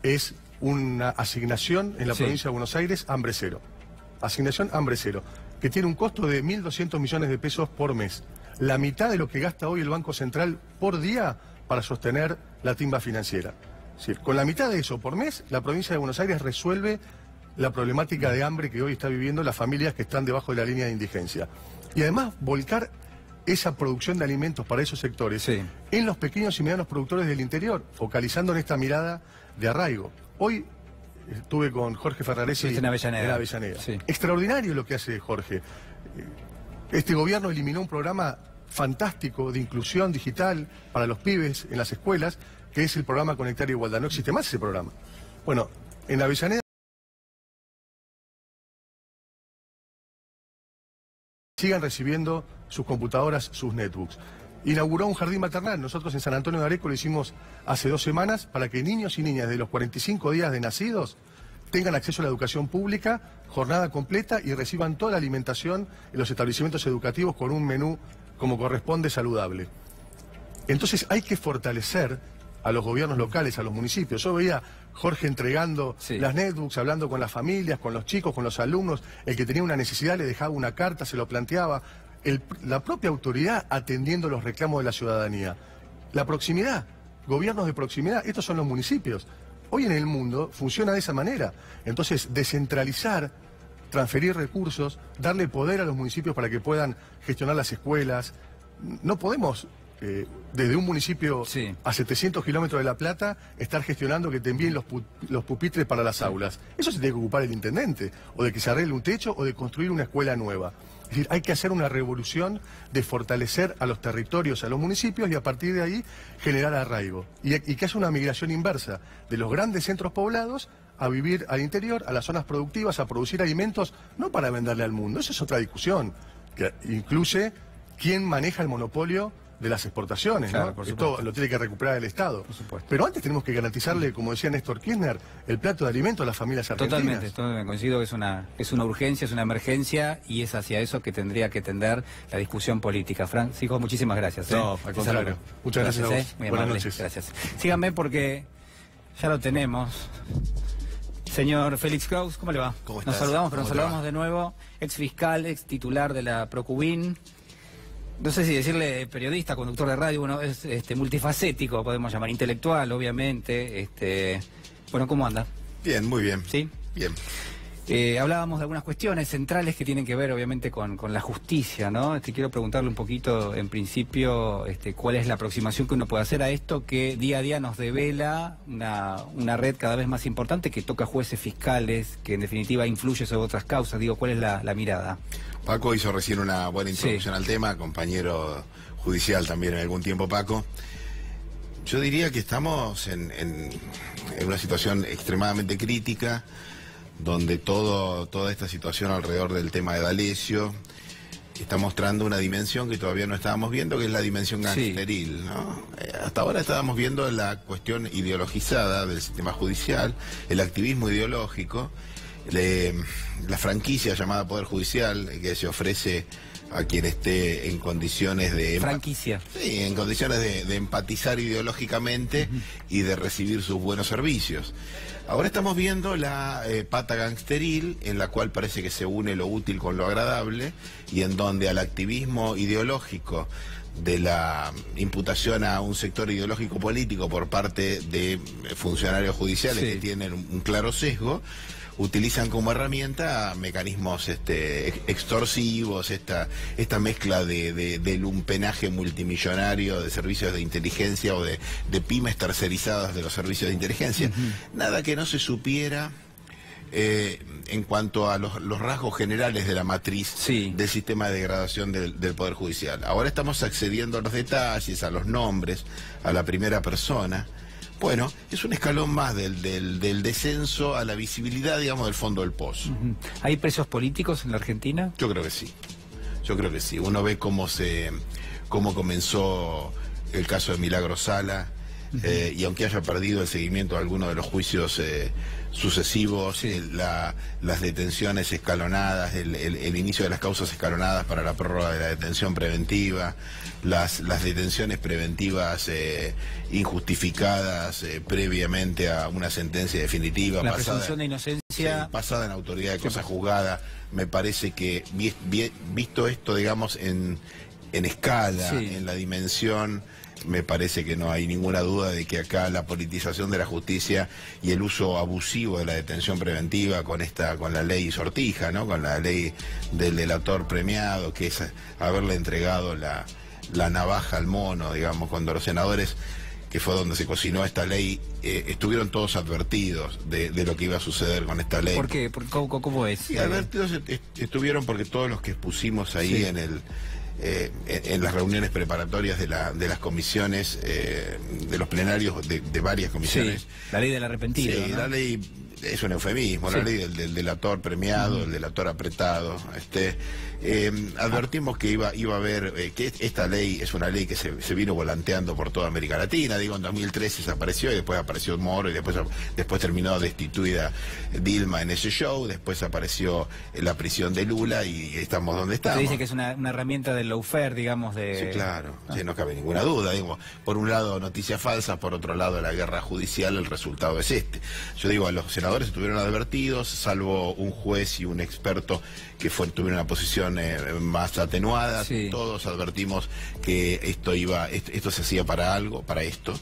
es una asignación en la provincia de Buenos Aires, hambre cero. Asignación hambre cero, que tiene un costo de 1.200 millones de pesos por mes. La mitad de lo que gasta hoy el Banco Central por día para sostener la timba financiera. Es decir, con la mitad de eso por mes, la provincia de Buenos Aires resuelve la problemática de hambre que hoy está viviendo las familias que están debajo de la línea de indigencia. Y además volcar esa producción de alimentos para esos sectores en los pequeños y medianos productores del interior, focalizando en esta mirada de arraigo. Hoy estuve con Jorge Ferraresi en Avellaneda. Extraordinario lo que hace Jorge. Este gobierno eliminó un programa fantástico de inclusión digital para los pibes en las escuelas, que es el programa Conectar Igualdad. No existe más ese programa. Bueno, en Avellaneda sigan recibiendo sus computadoras, sus netbooks. Inauguró un jardín maternal. Nosotros en San Antonio de Areco lo hicimos hace 2 semanas para que niños y niñas de los 45 días de nacidos tengan acceso a la educación pública, jornada completa, y reciban toda la alimentación en los establecimientos educativos con un menú como corresponde saludable. Entonces hay que fortalecer a los gobiernos locales, a los municipios. Yo veía Jorge entregando las netbooks, hablando con las familias, con los chicos, con los alumnos. El que tenía una necesidad le dejaba una carta, se lo planteaba. La propia autoridad atendiendo los reclamos de la ciudadanía. La proximidad, gobiernos de proximidad, estos son los municipios. hoy en el mundo funciona de esa manera. Entonces, descentralizar, transferir recursos, darle poder a los municipios para que puedan gestionar las escuelas. No podemos, desde un municipio a 700 kilómetros de La Plata, estar gestionando que te envíen los pupitres para las aulas. Eso se tiene que ocupar el intendente, o de que se arregle un techo, o de construir una escuela nueva. Es decir, hay que hacer una revolución de fortalecer a los territorios, a los municipios, y a partir de ahí generar arraigo. Y que haya una migración inversa de los grandes centros poblados a vivir al interior, a las zonas productivas, a producir alimentos, no para venderle al mundo. Eso es otra discusión, que incluye quién maneja el monopolio de las exportaciones, claro, ¿no? por Esto supuesto. lo tiene que recuperar el Estado. Por supuesto. Pero antes tenemos que garantizarle, como decía Néstor Kirchner, el plato de alimento a las familias argentinas. Totalmente, coincido que es una urgencia, es una emergencia, y es hacia eso que tendría que tender la discusión política. Francisco, muchísimas gracias. No, al contrario. Muchas gracias a vos. Muy Buenas amable. noches. Gracias. Síganme porque ya lo tenemos. Señor Félix Kraus, ¿cómo le va? ¿Cómo Nos estás? saludamos, pero ¿Cómo nos te va? saludamos de nuevo. Ex fiscal, ex titular de la Procubin. No sé si decirle periodista, conductor de radio, uno es multifacético, podemos llamar, intelectual, obviamente. Bueno, ¿cómo anda? Bien, muy bien. ¿Sí? Bien. Hablábamos de algunas cuestiones centrales que tienen que ver, obviamente, con la justicia, ¿no? Quiero preguntarle un poquito, en principio, cuál es la aproximación que uno puede hacer a esto que día a día nos devela una red cada vez más importante que toca jueces, fiscales, que en definitiva influye sobre otras causas. Digo, ¿cuál es la mirada? Paco hizo recién una buena introducción al tema, compañero judicial también en algún tiempo, Paco. Yo diría que estamos en una situación extremadamente crítica, donde toda esta situación alrededor del tema de D'Alessio está mostrando una dimensión que todavía no estábamos viendo, que es la dimensión gangsteril, ¿no? Hasta ahora estábamos viendo la cuestión ideologizada del sistema judicial, el activismo ideológico, la franquicia llamada Poder Judicial, que se ofrece a quien esté en condiciones de... Franquicia. Sí, en condiciones de empatizar ideológicamente y de recibir sus buenos servicios. Ahora estamos viendo la pata gangsteril, en la cual parece que se une lo útil con lo agradable, y en donde al activismo ideológico de la imputación a un sector ideológico político por parte de funcionarios judiciales que tienen un claro sesgo, utilizan como herramienta mecanismos extorsivos, esta mezcla de lumpenaje multimillonario de servicios de inteligencia o de pymes tercerizadas de los servicios de inteligencia. Nada que no se supiera en cuanto a los rasgos generales de la matriz del sistema de degradación del Poder Judicial. Ahora estamos accediendo a los detalles, a los nombres, a la primera persona. Bueno, es un escalón más del descenso a la visibilidad, digamos, del fondo del pozo. ¿Hay presos políticos en la Argentina? Yo creo que sí. Yo creo que sí. Uno ve cómo comenzó el caso de Milagro Sala, y aunque haya perdido el seguimiento de algunos de los juicios sucesivos, las detenciones escalonadas, el inicio de las causas escalonadas para la prórroga de la detención preventiva, las detenciones preventivas injustificadas previamente a una sentencia definitiva, la presunción de inocencia pasada en autoridad de cosa juzgada. Me parece que visto esto, digamos, en escala, en la dimensión, me parece que no hay ninguna duda de que acá la politización de la justicia y el uso abusivo de la detención preventiva con la ley Sortija, ¿no? Con la ley del delator premiado, que es haberle entregado la navaja al mono, digamos, cuando los senadores, que fue donde se cocinó esta ley, estuvieron todos advertidos de lo que iba a suceder con esta ley. ¿Por qué? ¿Cómo es? Sí, advertidos estuvieron porque todos los que expusimos ahí en las reuniones preparatorias de las comisiones, de los plenarios de varias comisiones. Sí, la ley del arrepentido. Sí, ¿no? la ley es un eufemismo, la ley del delator premiado, el delator apretado. Advertimos que iba a haber, que esta ley es una ley que se vino volanteando por toda América Latina. Digo, en 2013 desapareció y después apareció Moro y después terminó destituida Dilma en ese show, después apareció la prisión de Lula y estamos donde estamos. Se dice que es una herramienta del lawfare, digamos, de... Sí, claro, no cabe ninguna duda. Digo, por un lado noticias falsas, por otro lado la guerra judicial, el resultado es este. Yo digo a los senadores senadores estuvieron advertidos, salvo un juez y un experto que tuvieron una posición más atenuada. Sí. Todos advertimos que esto se hacía para algo, para esto,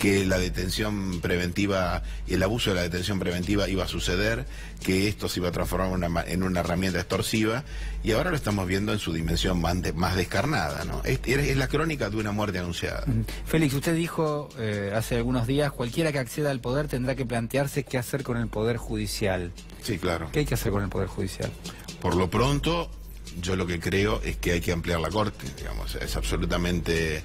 que la detención preventiva, el abuso de la detención preventiva iba a suceder, que esto se iba a transformar en una herramienta extorsiva, y ahora lo estamos viendo en su dimensión más descarnada, ¿no? Es la crónica de una muerte anunciada. Félix, usted dijo hace algunos días, cualquiera que acceda al poder tendrá que plantearse qué hacer con el Poder Judicial. Sí, claro. ¿Qué hay que hacer con el Poder Judicial? Por lo pronto, yo lo que creo es que hay que ampliar la Corte, digamos. Es absolutamente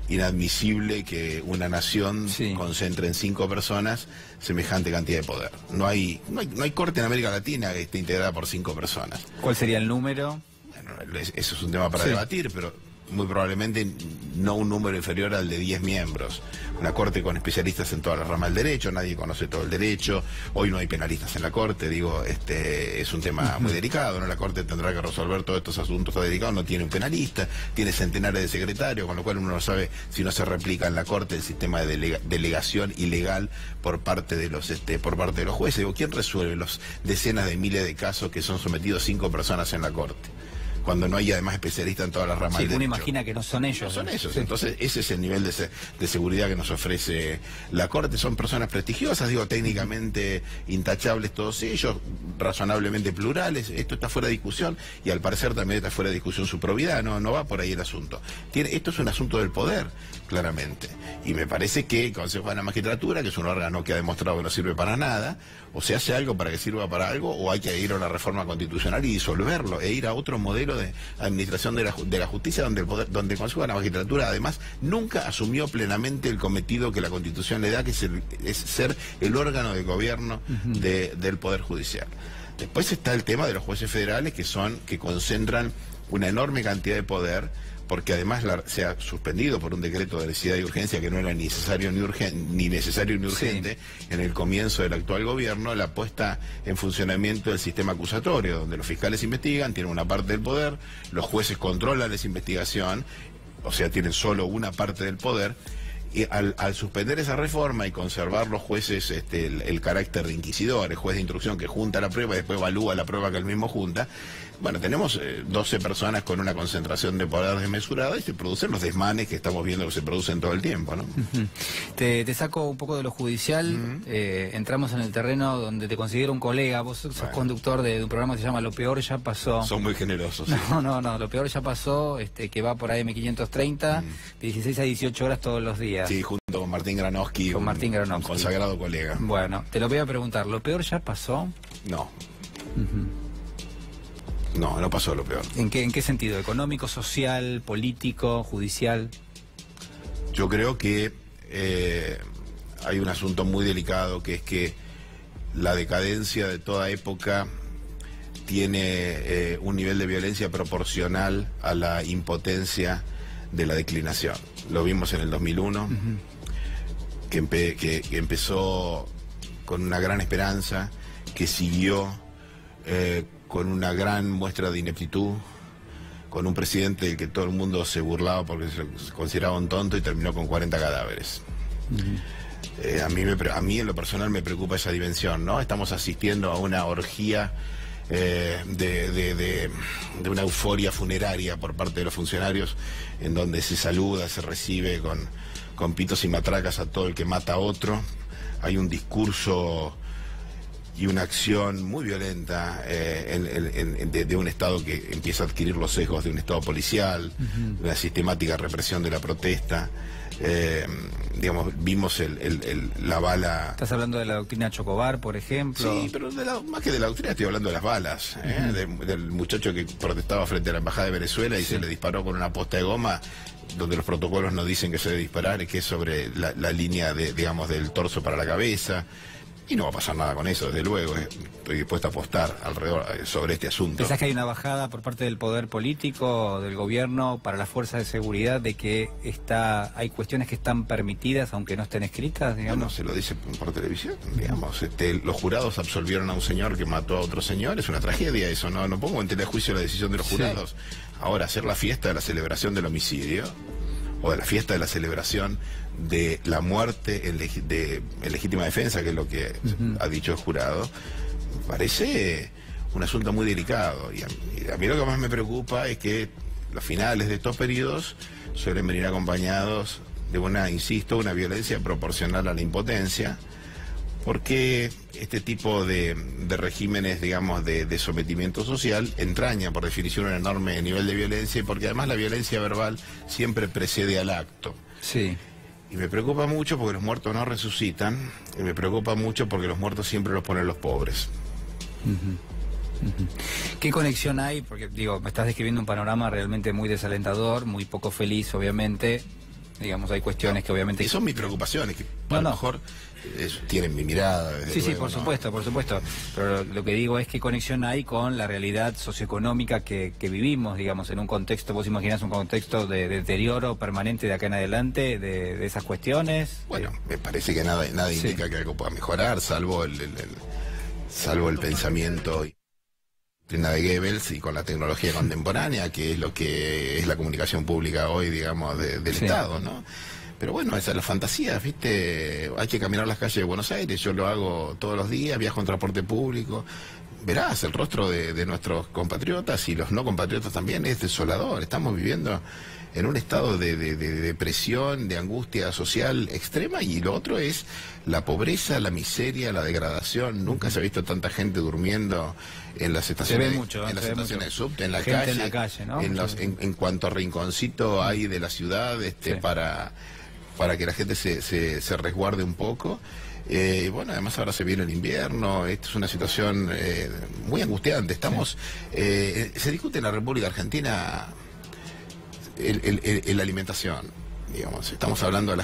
inadmisible que una nación concentre en 5 personas semejante cantidad de poder. No hay Corte en América Latina que esté integrada por 5 personas. ¿Cuál sería el número? Bueno, eso es un tema para debatir, pero muy probablemente no un número inferior al de 10 miembros. Una Corte con especialistas en todas las ramas del derecho, nadie conoce todo el derecho, hoy no hay penalistas en la Corte, es un tema muy delicado, ¿no? La Corte tendrá que resolver todos estos asuntos delicados, no tiene un penalista, tiene centenares de secretarios, con lo cual uno no sabe si no se replica en la Corte el sistema de delegación ilegal por parte de los jueces. Digo, ¿quién resuelve los decenas de miles de casos que son sometidos 5 personas en la Corte? Cuando no hay además especialistas en todas las ramas del derecho. Uno imagina que no son ellos. No son ellos, entonces ese es el nivel de seguridad que nos ofrece la Corte. Son personas prestigiosas, técnicamente intachables todos ellos, razonablemente plurales. Esto está fuera de discusión y al parecer también está fuera de discusión su probidad, no va por ahí el asunto. Esto es un asunto del poder, claramente. Y me parece que el Consejo de la Magistratura, que es un órgano que ha demostrado que no sirve para nada, o se hace algo para que sirva para algo, o hay que ir a una reforma constitucional y disolverlo, e ir a otro modelo de administración de la justicia donde el Consejo de la Magistratura además nunca asumió plenamente el cometido que la Constitución le da, que es ser el órgano de gobierno del Poder Judicial. Después está el tema de los jueces federales que concentran una enorme cantidad de poder, porque además se ha suspendido por un decreto de necesidad y urgencia que no era ni necesario ni urgente en el comienzo del actual gobierno, la puesta en funcionamiento del sistema acusatorio, donde los fiscales investigan, tienen una parte del poder, los jueces controlan esa investigación, o sea, tienen solo una parte del poder. Y al suspender esa reforma y conservar los jueces el carácter de inquisidor, el juez de instrucción que junta la prueba y después evalúa la prueba que él mismo junta, bueno, tenemos 12 personas con una concentración de poder desmesurada y se producen los desmanes que estamos viendo que se producen todo el tiempo, ¿no? Te saco un poco de lo judicial, entramos en el terreno donde te considero un colega, vos sos conductor de un programa que se llama Lo Peor Ya Pasó. Son muy generosos. No, Lo Peor Ya Pasó, que va por AM530, de 16 a 18 horas todos los días. Sí, junto con Martín Granowski, un consagrado colega. Bueno, te lo voy a preguntar, ¿lo peor ya pasó? No. No pasó lo peor. ¿En qué sentido? ¿Económico, social, político, judicial? Yo creo que hay un asunto muy delicado, que es que la decadencia de toda época tiene un nivel de violencia proporcional a la impotencia de la declinación. Lo vimos en el 2001, que empezó con una gran esperanza, que siguió con una gran muestra de ineptitud, con un presidente del que todo el mundo se burlaba porque se consideraba un tonto, y terminó con 40 cadáveres. A mí en lo personal me preocupa esa dimensión, ¿no? Estamos asistiendo a una orgía de una euforia funeraria por parte de los funcionarios, en donde se saluda, se recibe con pitos y matracas a todo el que mata a otro. Hay un discurso y una acción muy violenta de un Estado que empieza a adquirir los sesgos de un Estado policial, una sistemática represión de la protesta. Vimos la bala. ¿Estás hablando de la doctrina Chocobar, por ejemplo? Sí, pero más que de la doctrina estoy hablando de las balas, del muchacho que protestaba frente a la Embajada de Venezuela y se le disparó con una posta de goma, donde los protocolos no dicen que se debe disparar, que es sobre la línea del torso para la cabeza. Y no va a pasar nada con eso, desde luego. Estoy dispuesto a apostar sobre este asunto. ¿Pensás que hay una bajada por parte del poder político, del gobierno, para las fuerzas de seguridad, de que hay cuestiones que están permitidas, aunque no estén escritas, digamos? No, se lo dice por televisión, digamos. Los jurados absolvieron a un señor que mató a otro señor. Es una tragedia eso, no pongo en tela de juicio la decisión de los jurados. Ahora, hacer la fiesta de la celebración del homicidio, o de la fiesta de la celebración de la muerte en legítima defensa, que es lo que ha dicho el jurado, me parece un asunto muy delicado. Y a mí lo que más me preocupa es que los finales de estos periodos suelen venir acompañados de una violencia proporcional a la impotencia, porque este tipo de regímenes, digamos, de sometimiento social entraña por definición un enorme nivel de violencia, y porque además la violencia verbal siempre precede al acto. Sí. Y me preocupa mucho porque los muertos no resucitan, y me preocupa mucho porque los muertos siempre los ponen los pobres. ¿Qué conexión hay? Porque, digo, me estás describiendo un panorama realmente muy desalentador, muy poco feliz, obviamente. Digamos, hay cuestiones que obviamente... Y son mis preocupaciones, que a lo mejor tienen mi mirada. Sí, luego, por supuesto, por supuesto. Pero lo que digo es qué conexión hay con la realidad socioeconómica que vivimos, digamos, en un contexto, vos imaginás un contexto de deterioro permanente de acá en adelante, de esas cuestiones. Bueno, me parece que nada indica que algo pueda mejorar, salvo el pensamiento de Goebbels y con la tecnología contemporánea, que es lo que es la comunicación pública hoy, digamos, del Estado, ¿no? Pero bueno, esa es la fantasía, ¿viste? Hay que caminar las calles de Buenos Aires, yo lo hago todos los días, viajo en transporte público, verás el rostro de nuestros compatriotas y los no compatriotas también es desolador. Estamos viviendo en un estado de depresión, de angustia social extrema, y lo otro es la pobreza, la miseria, la degradación. Nunca se ha visto tanta gente durmiendo en las estaciones, de subte, en la calle, ¿no? En cuanto rinconcito hay de la ciudad, para que la gente se resguarde un poco. Y bueno, además ahora se viene el invierno, esto es una situación muy angustiante. Estamos, se discute en la República Argentina la alimentación, digamos. Estamos hablando de la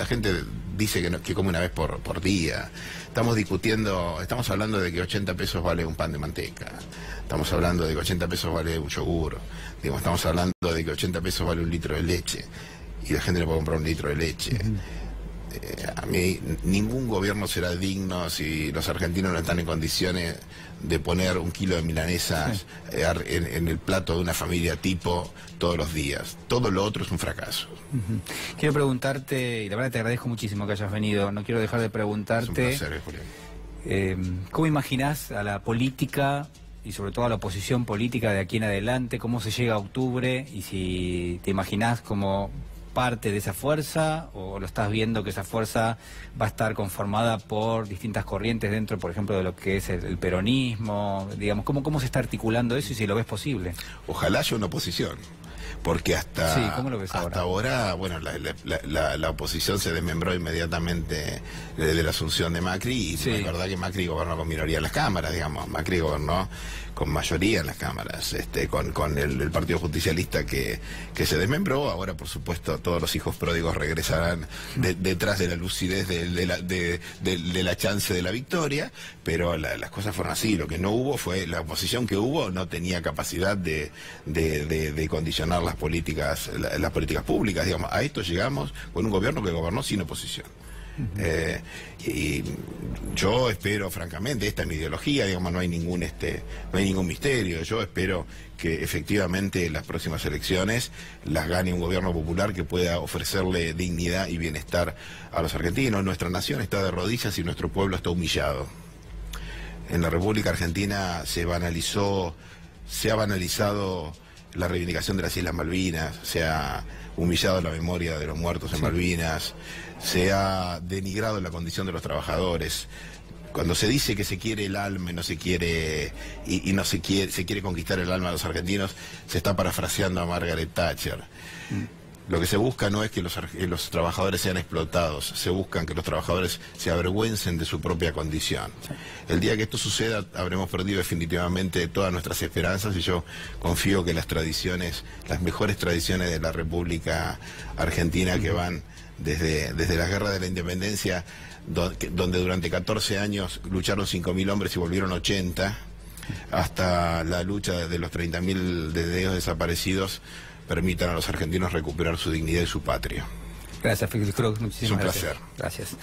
gente dice que come una vez por día. Estamos hablando de que 80 pesos vale un pan de manteca. Estamos hablando de que 80 pesos vale un yogur. Digamos, estamos hablando de que 80 pesos vale un litro de leche. Y la gente no puede comprar un litro de leche. A mí, ningún gobierno será digno si los argentinos no están en condiciones de poner un kilo de milanesas en el plato de una familia tipo todos los días. Todo lo otro es un fracaso. Quiero preguntarte, y la verdad te agradezco muchísimo que hayas venido, no quiero dejar de preguntarte... Es un placer, Julián. ¿Cómo imaginás a la política y sobre todo a la oposición política de aquí en adelante? ¿Cómo se llega a octubre? Y si te imaginás como parte de esa fuerza, o lo estás viendo que esa fuerza va a estar conformada por distintas corrientes dentro, por ejemplo, de lo que es el peronismo, digamos, ¿cómo se está articulando eso y si lo ves posible? Ojalá haya una oposición, porque hasta ahora, bueno, la oposición se desmembró inmediatamente de la asunción de Macri, y es verdad que Macri gobernó con minoría en las cámaras, digamos. Macri gobernó con mayoría en las cámaras, con el Partido Justicialista que se desmembró. Ahora, por supuesto, todos los hijos pródigos regresarán detrás de la lucidez de la chance de la victoria, pero las cosas fueron así. Lo que no hubo fue, la oposición que hubo no tenía capacidad de condicionar las políticas públicas, digamos. A esto llegamos con un gobierno que gobernó sin oposición. Y yo espero, francamente, esta es mi ideología, digamos, no hay ningún misterio. Yo espero que efectivamente las próximas elecciones las gane un gobierno popular que pueda ofrecerle dignidad y bienestar a los argentinos. Nuestra nación está de rodillas y nuestro pueblo está humillado. En la República Argentina se ha banalizado la reivindicación de las Islas Malvinas, se ha humillado la memoria de los muertos en Malvinas, se ha denigrado la condición de los trabajadores. Cuando se dice que se quiere el alma y no se quiere, se quiere conquistar el alma de los argentinos, se está parafraseando a Margaret Thatcher. Lo que se busca no es que los trabajadores sean explotados, se buscan que los trabajadores se avergüencen de su propia condición. El día que esto suceda habremos perdido definitivamente todas nuestras esperanzas, y yo confío que las mejores tradiciones de la República Argentina, que van desde la guerra de la independencia, donde durante 14 años lucharon 5.000 hombres y volvieron 80, hasta la lucha de los 30.000 de desaparecidos, permitan a los argentinos recuperar su dignidad y su patria. Gracias, Félix Cruz. Muchísimas gracias. Es un placer. Gracias.